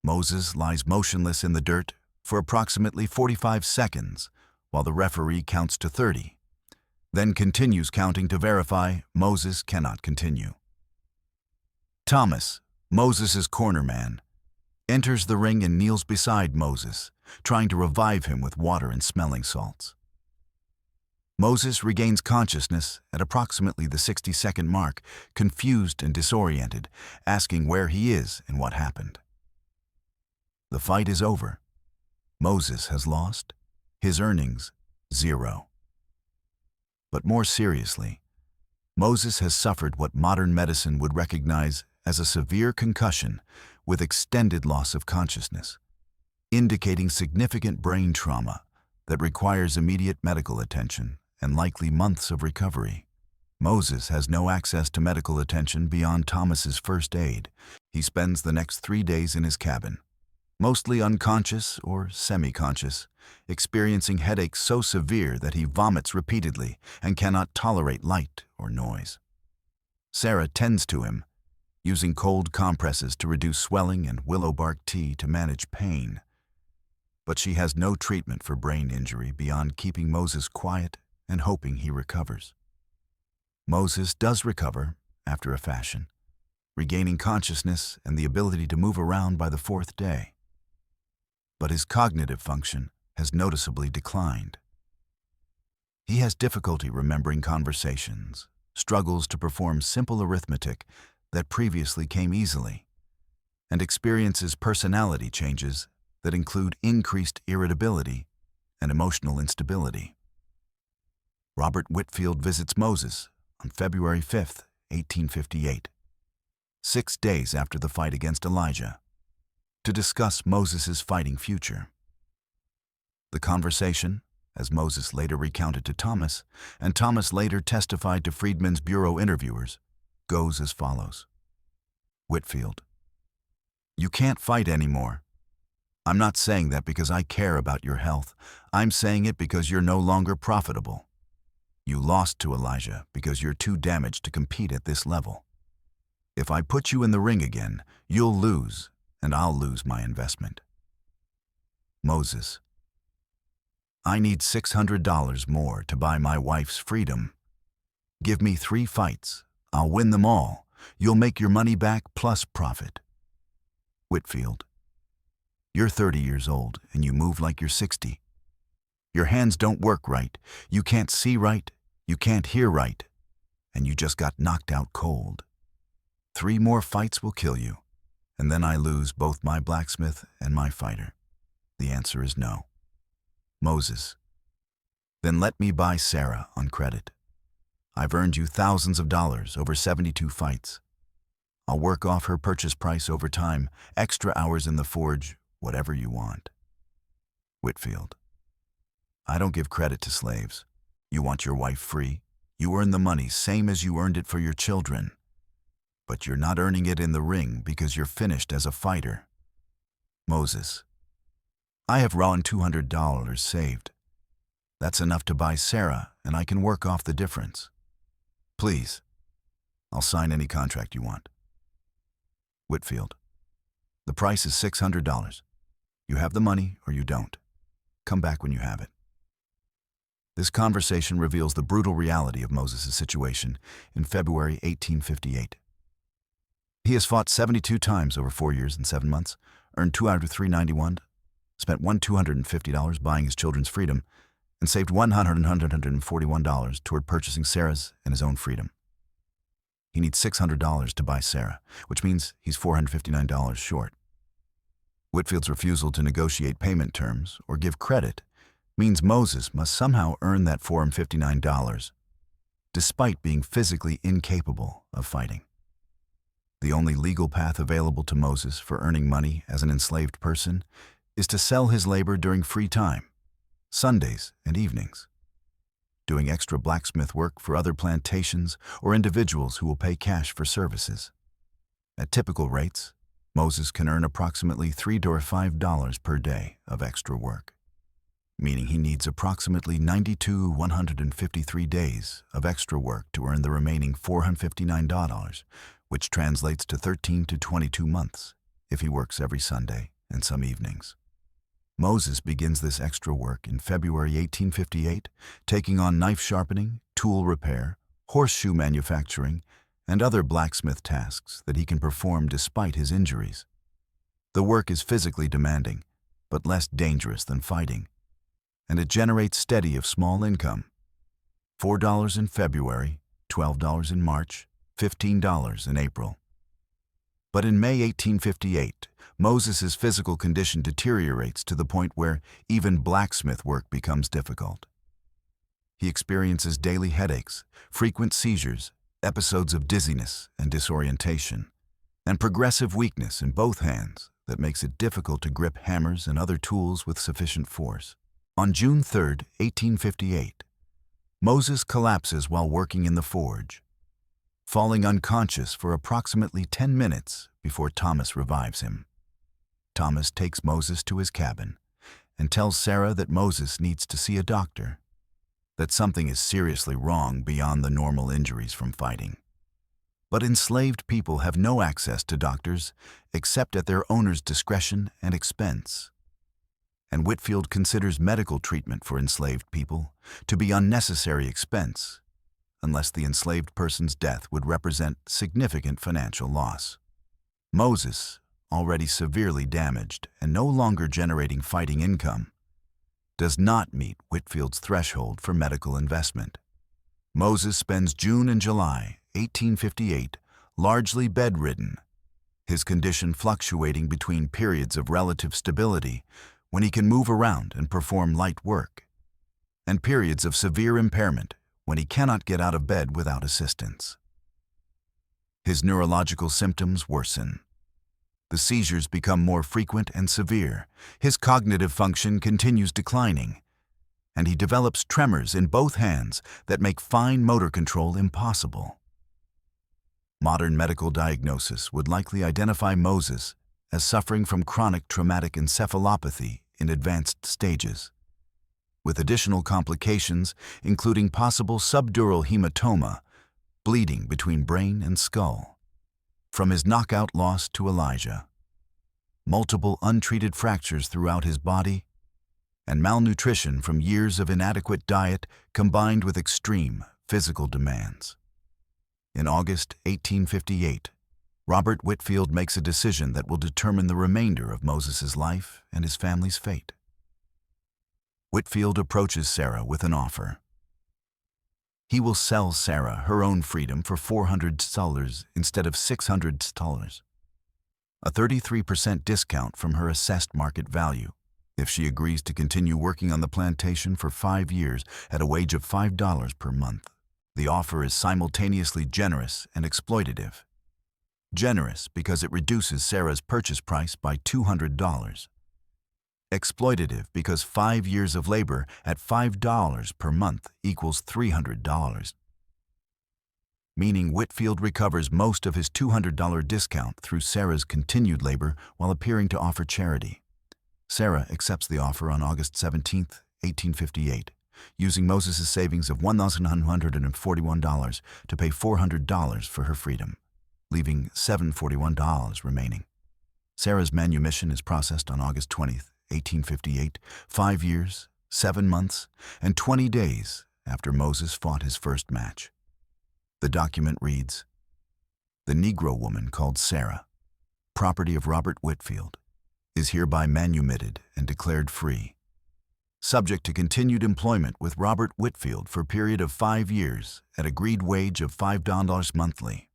Moses lies motionless in the dirt for approximately 45 seconds while the referee counts to 30, then continues counting to verify Moses cannot continue. Thomas, Moses' cornerman, enters the ring and kneels beside Moses, trying to revive him with water and smelling salts. Moses regains consciousness at approximately the 60-second mark, confused and disoriented, asking where he is and what happened. The fight is over. Moses has lost. His earnings, 0. But more seriously, Moses has suffered what modern medicine would recognize as a severe concussion with extended loss of consciousness, indicating significant brain trauma that requires immediate medical attention and likely months of recovery. Moses has no access to medical attention beyond Thomas's first aid. He spends the next 3 days in his cabin, mostly unconscious or semi-conscious, experiencing headaches so severe that he vomits repeatedly and cannot tolerate light or noise. Sarah tends to him, using cold compresses to reduce swelling and willow bark tea to manage pain. But she has no treatment for brain injury beyond keeping Moses quiet and hoping he recovers. Moses does recover after a fashion, regaining consciousness and the ability to move around by the 4th day. But his cognitive function has noticeably declined. He has difficulty remembering conversations, struggles to perform simple arithmetic that previously came easily, and experiences personality changes that include increased irritability and emotional instability. Robert Whitfield visits Moses on February 5, 1858, 6 days after the fight against Elijah, to discuss Moses' fighting future. The conversation, as Moses later recounted to Thomas, and Thomas later testified to Friedman's Bureau interviewers, goes as follows. Whitfield: "You can't fight anymore. I'm not saying that because I care about your health. I'm saying it because you're no longer profitable. You lost to Elijah because you're too damaged to compete at this level. If I put you in the ring again, you'll lose, and I'll lose my investment." Moses: "I need $600 more to buy my wife's freedom. Give me 3 fights. I'll win them all. You'll make your money back plus profit." Whitfield: "You're 30 years old and you move like you're 60. Your hands don't work right, you can't see right, you can't hear right, and you just got knocked out cold. 3 more fights will kill you, and then I lose both my blacksmith and my fighter. The answer is no." Moses: "Then let me buy Sarah on credit. I've earned you thousands of dollars over 72 fights. I'll work off her purchase price over time, extra hours in the forge, whatever you want." Whitfield: "I don't give credit to slaves. You want your wife free. You earn the money same as you earned it for your children. but you're not earning it in the ring because you're finished as a fighter. Moses: I have around $200 saved. That's enough to buy Sarah, and I can work off the difference. Please, I'll sign any contract you want. Whitfield: The price is $600. You have the money or you don't. Come back when you have it. This conversation reveals the brutal reality of Moses' situation in February 1858. He has fought 72 times over 4 years and 7 months, earned 2 out of 391, spent $250 buying his children's freedom, and saved $141 toward purchasing Sarah's and his own freedom. He needs $600 to buy Sarah, which means he's $459 short. Whitfield's refusal to negotiate payment terms or give credit means Moses must somehow earn that $459, despite being physically incapable of fighting. The only legal path available to Moses for earning money as an enslaved person is to sell his labor during free time, Sundays and evenings, doing extra blacksmith work for other plantations or individuals who will pay cash for services. At typical rates, Moses can earn approximately $3 to $5 per day of extra work, meaning he needs approximately 90 to 153 days of extra work to earn the remaining $459, which translates to 13 to 22 months if he works every Sunday and some evenings. Moses begins this extra work in February 1858, taking on knife sharpening, tool repair, horseshoe manufacturing, and other blacksmith tasks that he can perform despite his injuries. The work is physically demanding, but less dangerous than fighting, and it generates steady of small income. $4 in February, $12 in March, $15 in April. But in May 1858, Moses' physical condition deteriorates to the point where even blacksmith work becomes difficult. He experiences daily headaches, frequent seizures, episodes of dizziness and disorientation, and progressive weakness in both hands that makes it difficult to grip hammers and other tools with sufficient force. On June 3, 1858, Moses collapses while working in the forge, falling unconscious for approximately 10 minutes before Thomas revives him. Thomas takes Moses to his cabin and tells Sarah that Moses needs to see a doctor, that something is seriously wrong beyond the normal injuries from fighting. But enslaved people have no access to doctors except at their owner's discretion and expense. And Whitfield considers medical treatment for enslaved people to be unnecessary expense, unless the enslaved person's death would represent significant financial loss. Moses, already severely damaged and no longer generating fighting income, does not meet Whitfield's threshold for medical investment. Moses spends June and July 1858 largely bedridden, his condition fluctuating between periods of relative stability when he can move around and perform light work, and periods of severe impairment when he cannot get out of bed without assistance. His neurological symptoms worsen. The seizures become more frequent and severe, his cognitive function continues declining, and he develops tremors in both hands that make fine motor control impossible. Modern medical diagnosis would likely identify Moses as suffering from chronic traumatic encephalopathy in advanced stages, with additional complications including possible subdural hematoma, bleeding between brain and skull, from his knockout loss to Elijah, multiple untreated fractures throughout his body, and malnutrition from years of inadequate diet combined with extreme physical demands. In August 1858, Robert Whitfield makes a decision that will determine the remainder of Moses' life and his family's fate. Whitfield approaches Sarah with an offer. He will sell Sarah her own freedom for $400 instead of $600, a 33% discount from her assessed market value, if she agrees to continue working on the plantation for 5 years at a wage of $5 per month. The offer is simultaneously generous and exploitative. Generous because it reduces Sarah's purchase price by $200. Exploitative because 5 years of labor at $5 per month equals $300. meaning Whitfield recovers most of his $200 discount through Sarah's continued labor while appearing to offer charity. Sarah accepts the offer on August 17, 1858, using Moses's savings of $1,141 to pay $400 for her freedom, leaving $741 remaining. Sarah's manumission is processed on August 20, 1858, 5 years, 7 months, and 20 days after Moses fought his first match. The document reads, "The Negro woman called Sarah, property of Robert Whitfield, is hereby manumitted and declared free, subject to continued employment with Robert Whitfield for a period of 5 years at agreed wage of $5 monthly.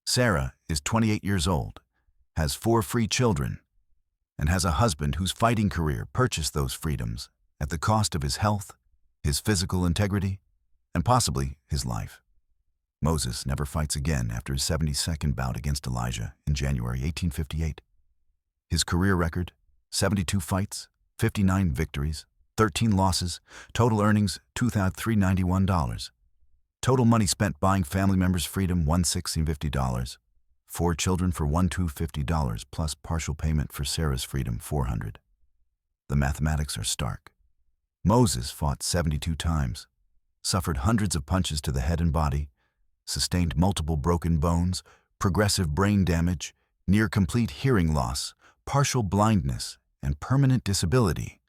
Sarah is 28 years old, has 4 free children, and has a husband whose fighting career purchased those freedoms at the cost of his health, his physical integrity, and possibly his life." Moses never fights again after his 72nd bout against Elijah in January 1858. His career record: 72 fights, 59 victories, 13 losses, total earnings $2,391. Total money spent buying family members' freedom $1,650. 4 children for $1,250 plus partial payment for Sarah's freedom $400. The mathematics are stark. Moses fought 72 times, suffered hundreds of punches to the head and body, sustained multiple broken bones, progressive brain damage, near-complete hearing loss, partial blindness, and permanent disability,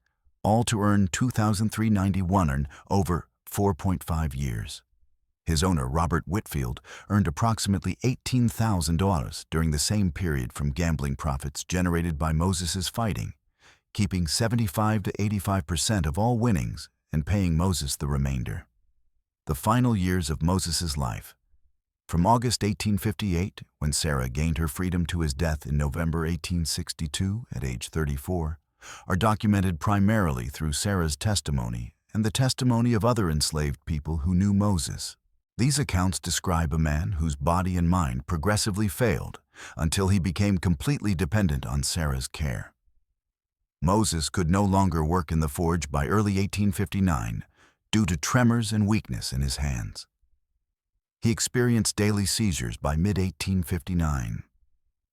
all to earn $2,391 in over 4.5 years. His owner, Robert Whitfield, earned approximately $18,000 during the same period from gambling profits generated by Moses's fighting, keeping 75 to 85% of all winnings and paying Moses the remainder. The final years of Moses's life, from August 1858, when Sarah gained her freedom, to his death in November 1862 at age 34, are documented primarily through Sarah's testimony and the testimony of other enslaved people who knew Moses. These accounts describe a man whose body and mind progressively failed until he became completely dependent on Sarah's care. Moses could no longer work in the forge by early 1859 due to tremors and weakness in his hands. He experienced daily seizures by mid-1859,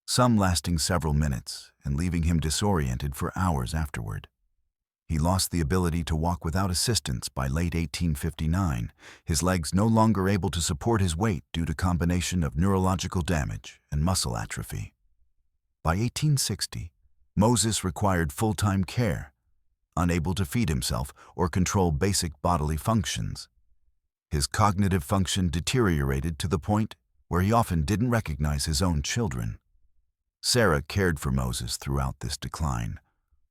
some lasting several minutes and leaving him disoriented for hours afterward. He lost the ability to walk without assistance by late 1859, his legs no longer able to support his weight due to combination of neurological damage and muscle atrophy. By 1860, Moses required full-time care, unable to feed himself or control basic bodily functions. His cognitive function deteriorated to the point where he often didn't recognize his own children. Sarah cared for Moses throughout this decline,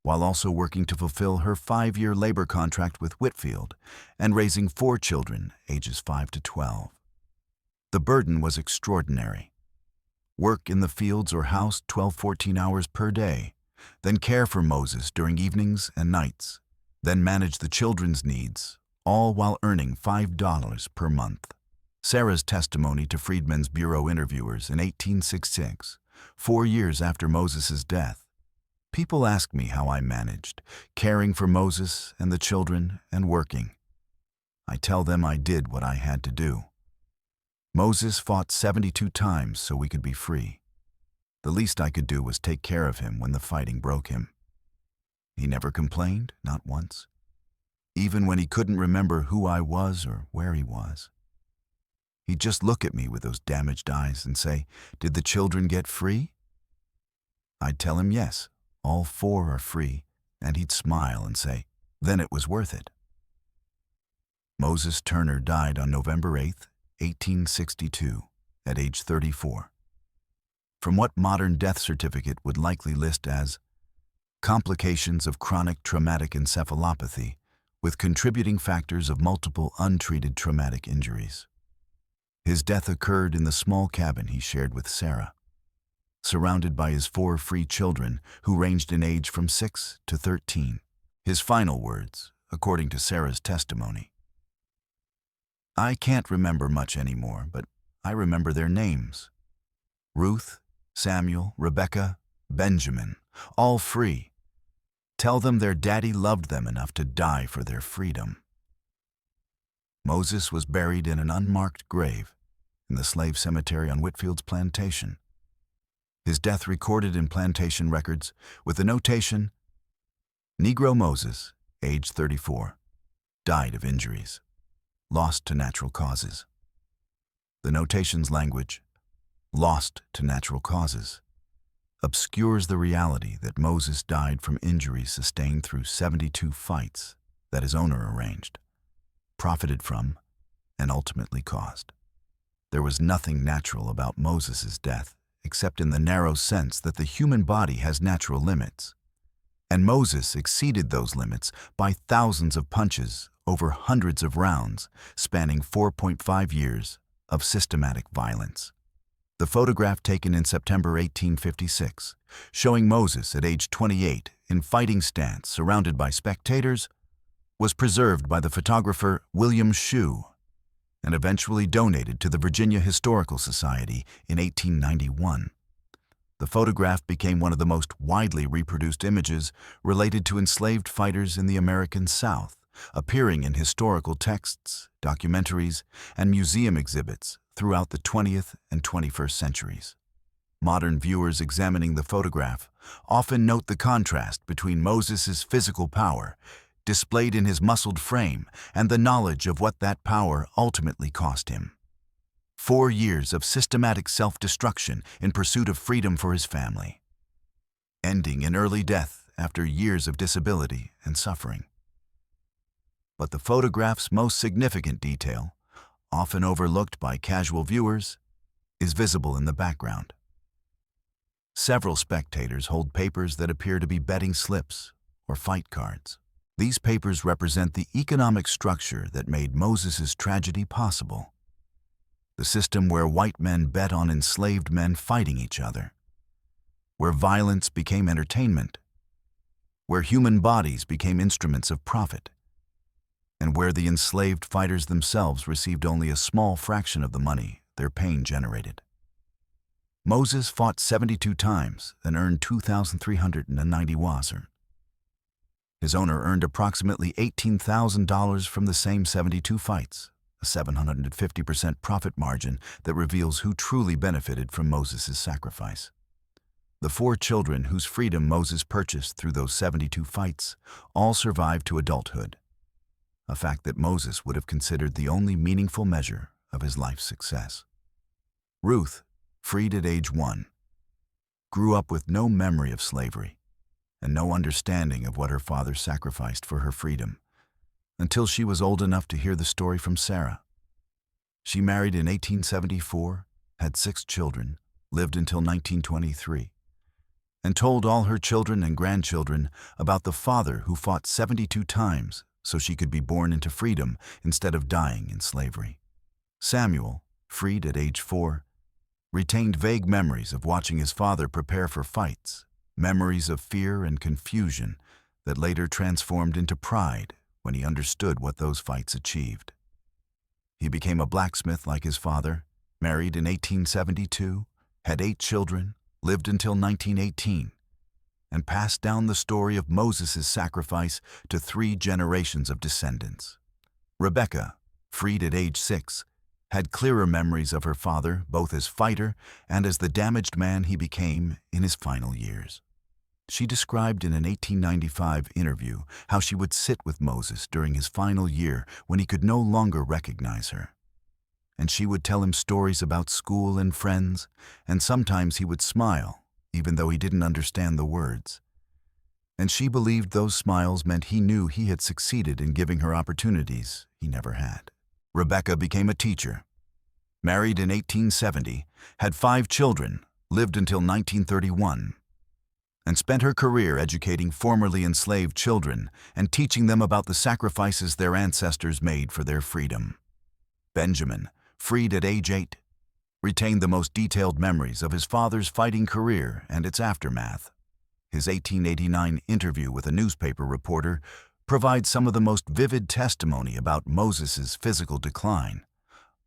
while also working to fulfill her 5-year labor contract with Whitfield and raising 4 children, ages 5 to 12. The burden was extraordinary. Work in the fields or house 12-14 hours per day, then care for Moses during evenings and nights, then manage the children's needs, all while earning $5 per month. Sarah's testimony to Freedmen's Bureau interviewers in 1866, 4 years after Moses's death. People ask me how I managed, caring for Moses and the children and working. I tell them I did what I had to do. Moses fought 72 times so we could be free. The least I could do was take care of him when the fighting broke him. He never complained, not once, even when he couldn't remember who I was or where he was. He'd just look at me with those damaged eyes and say, "Did the children get free?" I'd tell him yes, all 4 are free, and he'd smile and say, "Then it was worth it." Moses Turner died on November 8, 1862, at age 34. From what modern death certificate would likely list as complications of chronic traumatic encephalopathy with contributing factors of multiple untreated traumatic injuries. His death occurred in the small cabin he shared with Sarah, surrounded by his 4 free children who ranged in age from 6 to 13. His final words, according to Sarah's testimony: "I can't remember much anymore, but I remember their names. Ruth, Samuel, Rebecca, Benjamin, all free. Tell them their daddy loved them enough to die for their freedom." Moses was buried in an unmarked grave in the slave cemetery on Whitfield's plantation. His death recorded in plantation records with the notation, Negro Moses, age 34, died of injuries, lost to natural causes. The notation's language, lost to natural causes, obscures the reality that Moses died from injuries sustained through 72 fights that his owner arranged, profited from, and ultimately caused. There was nothing natural about Moses's death except in the narrow sense that the human body has natural limits, and Moses exceeded those limits by thousands of punches over hundreds of rounds, spanning 4.5 years of systematic violence. The photograph taken in September 1856, showing Moses at age 28 in fighting stance surrounded by spectators, was preserved by the photographer William Shue and eventually donated to the Virginia Historical Society in 1891. The photograph became one of the most widely reproduced images related to enslaved fighters in the American South, appearing in historical texts, documentaries, and museum exhibits throughout the 20th and 21st centuries. Modern viewers examining the photograph often note the contrast between Moses's physical power, displayed in his muscled frame, and the knowledge of what that power ultimately cost him. 4 years of systematic self-destruction in pursuit of freedom for his family, ending in early death after years of disability and suffering. But the photograph's most significant detail, often overlooked by casual viewers, is visible in the background. Several spectators hold papers that appear to be betting slips or fight cards. These papers represent the economic structure that made Moses's tragedy possible. The system where white men bet on enslaved men fighting each other, where violence became entertainment, where human bodies became instruments of profit, and where the enslaved fighters themselves received only a small fraction of the money their pain generated. Moses fought 72 times and earned 2,390 wazer. His owner earned approximately $18,000 from the same 72 fights, a 750% profit margin that reveals who truly benefited from Moses's sacrifice. The 4 children whose freedom Moses purchased through those 72 fights all survived to adulthood, a fact that Moses would have considered the only meaningful measure of his life's success. Ruth, freed at age 1, grew up with no memory of slavery and no understanding of what her father sacrificed for her freedom, until she was old enough to hear the story from Sarah. She married in 1874, had 6 children, lived until 1923, and told all her children and grandchildren about the father who fought 72 times so she could be born into freedom instead of dying in slavery. Samuel, freed at age 4, retained vague memories of watching his father prepare for fights, memories of fear and confusion that later transformed into pride when he understood what those fights achieved. He became a blacksmith like his father, married in 1872, had 8 children, lived until 1918, and passed down the story of Moses's sacrifice to 3 generations of descendants. Rebecca, freed at age 6, had clearer memories of her father both as fighter and as the damaged man he became in his final years. She described in an 1895 interview how she would sit with Moses during his final year when he could no longer recognize her. And she would tell him stories about school and friends, and sometimes he would smile, even though he didn't understand the words. And she believed those smiles meant he knew he had succeeded in giving her opportunities he never had. Rebecca became a teacher. Married in 1870, had 5 children, lived until 1931, and spent her career educating formerly enslaved children and teaching them about the sacrifices their ancestors made for their freedom. Benjamin, freed at age 8, retained the most detailed memories of his father's fighting career and its aftermath. His 1889 interview with a newspaper reporter provides some of the most vivid testimony about Moses's physical decline.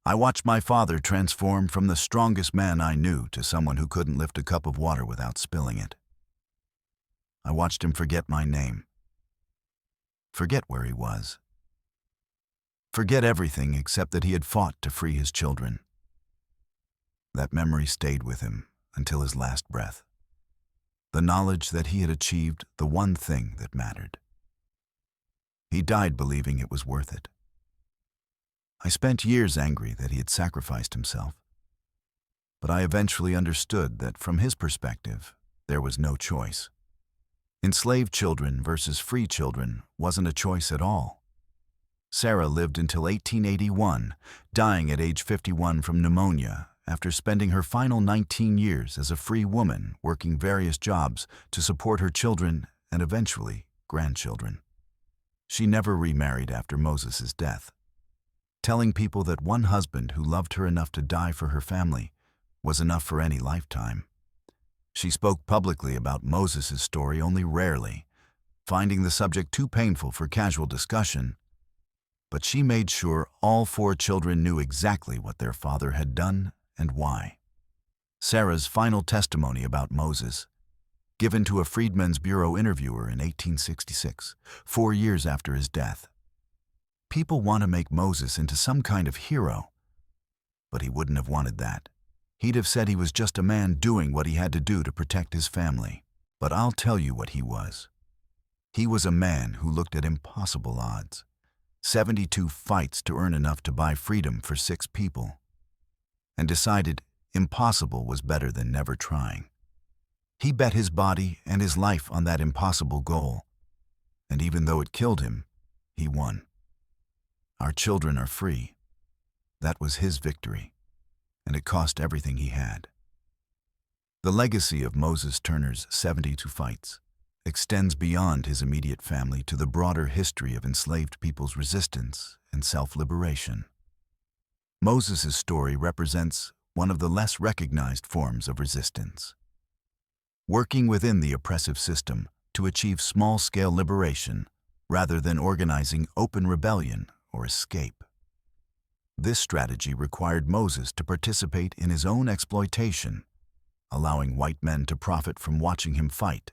I watched my father transform from the strongest man I knew to someone who couldn't lift a cup of water without spilling it. I watched him forget my name, forget where he was, forget everything except that he had fought to free his children. That memory stayed with him until his last breath. The knowledge that he had achieved the one thing that mattered. He died believing it was worth it. I spent years angry that he had sacrificed himself, but I eventually understood that from his perspective, there was no choice. Enslaved children versus free children wasn't a choice at all. Sarah lived until 1881, dying at age 51 from pneumonia after spending her final 19 years as a free woman working various jobs to support her children and eventually grandchildren. She never remarried after Moses' death, telling people that one husband who loved her enough to die for her family was enough for any lifetime. She spoke publicly about Moses' story only rarely, finding the subject too painful for casual discussion, but she made sure all 4 children knew exactly what their father had done and why. Sarah's final testimony about Moses, given to a Freedmen's Bureau interviewer in 1866, 4 years after his death. People want to make Moses into some kind of hero, but he wouldn't have wanted that. He'd have said he was just a man doing what he had to do to protect his family. But I'll tell you what he was. He was a man who looked at impossible odds. 72 fights to earn enough to buy freedom for 6 people, and decided impossible was better than never trying. He bet his body and his life on that impossible goal, and even though it killed him, he won. Our children are free. That was his victory, and it cost everything he had. The legacy of Moses Turner's 72 fights extends beyond his immediate family to the broader history of enslaved people's resistance and self-liberation. Moses' story represents one of the less recognized forms of resistance. Working within the oppressive system to achieve small-scale liberation rather than organizing open rebellion or escape. This strategy required Moses to participate in his own exploitation, allowing white men to profit from watching him fight,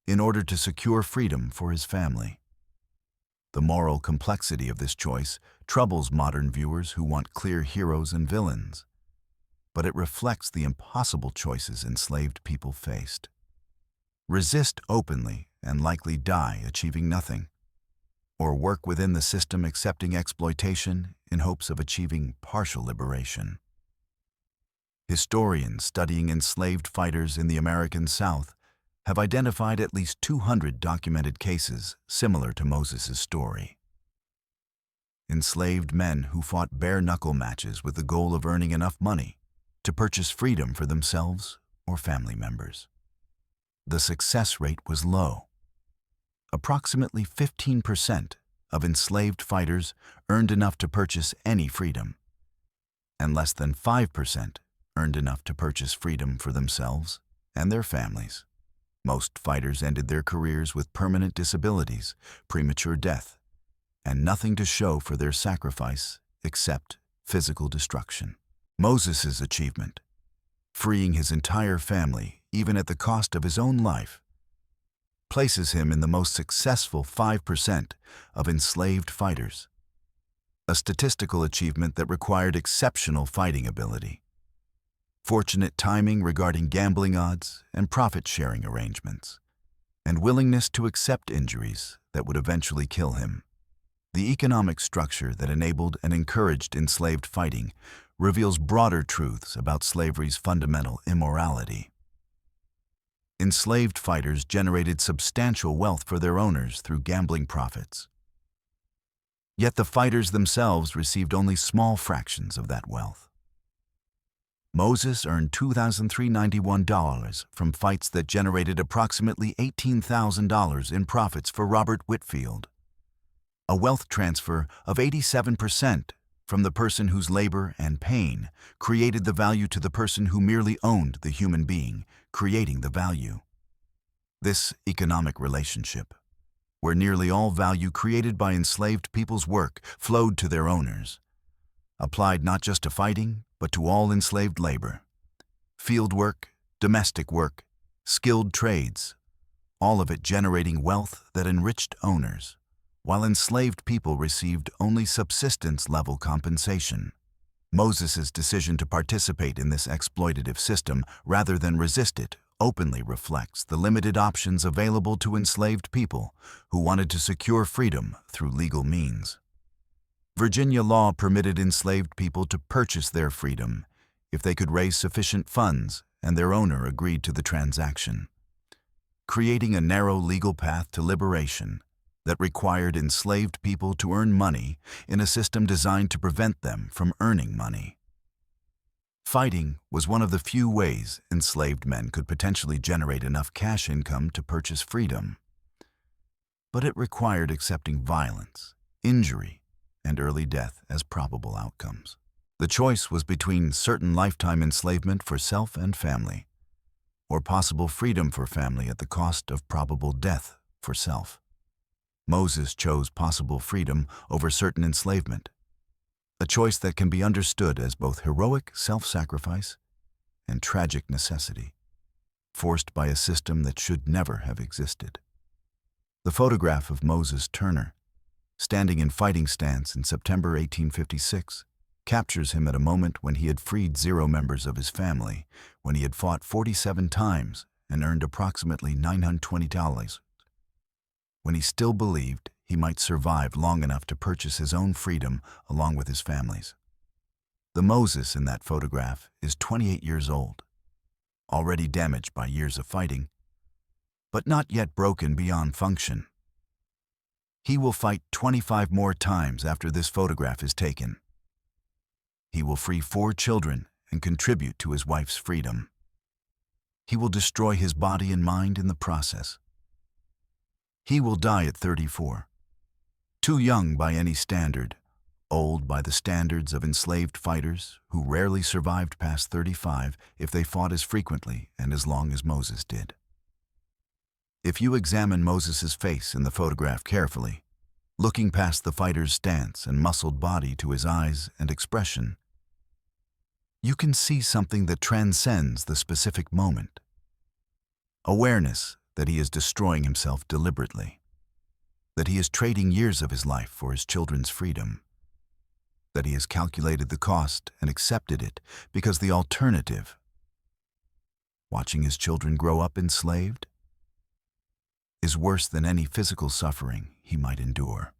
in order to secure freedom for his family. The moral complexity of this choice troubles modern viewers who want clear heroes and villains, but it reflects the impossible choices enslaved people faced. Resist openly and likely die achieving nothing, or work within the system accepting exploitation in hopes of achieving partial liberation. Historians studying enslaved fighters in the American South have identified at least 200 documented cases similar to Moses' story. Enslaved men who fought bare-knuckle matches with the goal of earning enough money to purchase freedom for themselves or family members. The success rate was low. Approximately 15% of enslaved fighters earned enough to purchase any freedom, and less than 5% earned enough to purchase freedom for themselves and their families. Most fighters ended their careers with permanent disabilities, premature death, and nothing to show for their sacrifice except physical destruction. Moses' achievement, freeing his entire family even at the cost of his own life, places him in the most successful 5% of enslaved fighters, a statistical achievement that required exceptional fighting ability, fortunate timing regarding gambling odds and profit-sharing arrangements, and willingness to accept injuries that would eventually kill him. The economic structure that enabled and encouraged enslaved fighting reveals broader truths about slavery's fundamental immorality. Enslaved fighters generated substantial wealth for their owners through gambling profits. Yet the fighters themselves received only small fractions of that wealth. Moses earned $2,391 from fights that generated approximately $18,000 in profits for Robert Whitfield, a wealth transfer of 87% from the person whose labor and pain created the value to the person who merely owned the human being, creating the value. This economic relationship, where nearly all value created by enslaved people's work flowed to their owners, applied not just to fighting, but to all enslaved labor. Field work, domestic work, skilled trades, all of it generating wealth that enriched owners, while enslaved people received only subsistence-level compensation. Moses's decision to participate in this exploitative system rather than resist it openly reflects the limited options available to enslaved people who wanted to secure freedom through legal means. Virginia law permitted enslaved people to purchase their freedom if they could raise sufficient funds and their owner agreed to the transaction, creating a narrow legal path to liberation that required enslaved people to earn money in a system designed to prevent them from earning money. Fighting was one of the few ways enslaved men could potentially generate enough cash income to purchase freedom. But it required accepting violence, injury, and early death as probable outcomes. The choice was between certain lifetime enslavement for self and family, or possible freedom for family at the cost of probable death for self. Moses chose possible freedom over certain enslavement, a choice that can be understood as both heroic self-sacrifice and tragic necessity, forced by a system that should never have existed. The photograph of Moses Turner, standing in fighting stance in September 1856, captures him at a moment when he had freed 0 members of his family, when he had fought 47 times and earned approximately $920, when he still believed he might survive long enough to purchase his own freedom along with his family's. The Moses in that photograph is 28 years old, already damaged by years of fighting, but not yet broken beyond function. He will fight 25 more times after this photograph is taken. He will free 4 children and contribute to his wife's freedom. He will destroy his body and mind in the process. He will die at 34, too young by any standard, old by the standards of enslaved fighters who rarely survived past 35 if they fought as frequently and as long as Moses did. If you examine Moses's face in the photograph carefully, looking past the fighter's stance and muscled body to his eyes and expression, you can see something that transcends the specific moment. Awareness that he is destroying himself deliberately, that he is trading years of his life for his children's freedom, that he has calculated the cost and accepted it because the alternative, watching his children grow up enslaved, is worse than any physical suffering he might endure.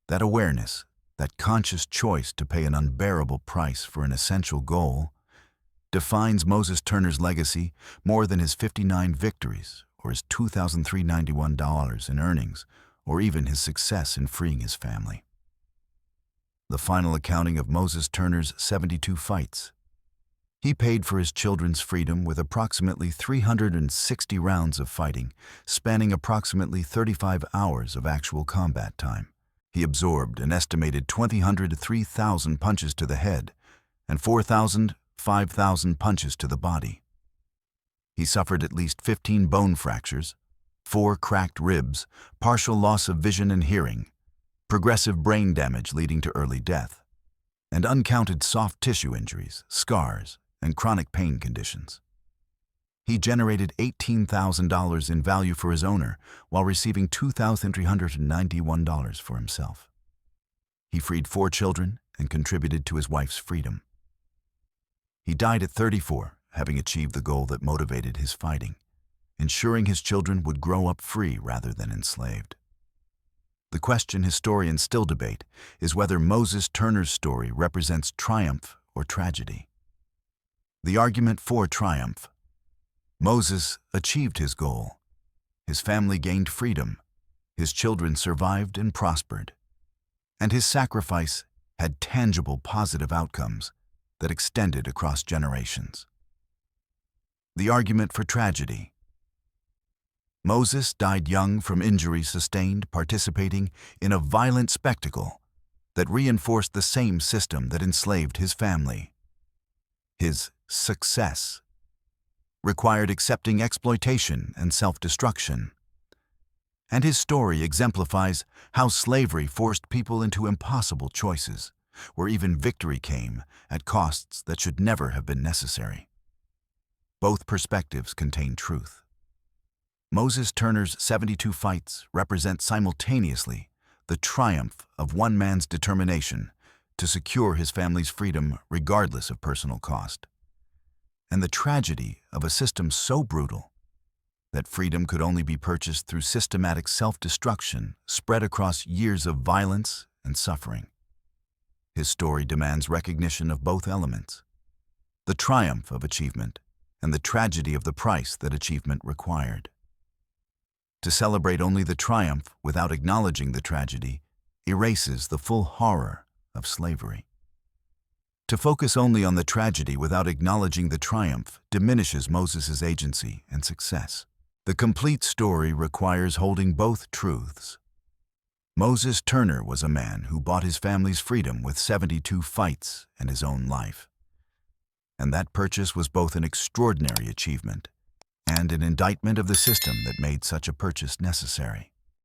That awareness, that conscious choice to pay an unbearable price for an essential goal, defines Moses Turner's legacy more than his 59 victories or his $2,391 in earnings, or even his success in freeing his family. The final accounting of Moses Turner's 72 fights. He paid for his children's freedom with approximately 360 rounds of fighting, spanning approximately 35 hours of actual combat time. He absorbed an estimated 2,000 to 3,000 punches to the head and 5,000 punches to the body. He suffered at least 15 bone fractures, 4 cracked ribs, partial loss of vision and hearing, progressive brain damage leading to early death, and uncounted soft tissue injuries, scars, and chronic pain conditions. He generated $18,000 in value for his owner while receiving $2,391 for himself. He freed 4 children and contributed to his wife's freedom. He died at 34, having achieved the goal that motivated his fighting, ensuring his children would grow up free rather than enslaved. The question historians still debate is whether Moses Turner's story represents triumph or tragedy. The argument for triumph. Moses achieved his goal. His family gained freedom. His children survived and prospered. And his sacrifice had tangible positive outcomes that extended across generations. The argument for tragedy. Moses died young from injuries sustained participating in a violent spectacle that reinforced the same system that enslaved his family. His success required accepting exploitation and self-destruction. And his story exemplifies how slavery forced people into impossible choices, where even victory came at costs that should never have been necessary. Both perspectives contain truth. Moses Turner's 72 fights represent simultaneously the triumph of one man's determination to secure his family's freedom regardless of personal cost. And the tragedy of a system so brutal that freedom could only be purchased through systematic self-destruction spread across years of violence and suffering. His story demands recognition of both elements, the triumph of achievement and the tragedy of the price that achievement required. To celebrate only the triumph without acknowledging the tragedy erases the full horror of slavery. To focus only on the tragedy without acknowledging the triumph diminishes Moses' agency and success. The complete story requires holding both truths. Moses Turner was a man who bought his family's freedom with 72 fights and his own life. And that purchase was both an extraordinary achievement and an indictment of the system that made such a purchase necessary.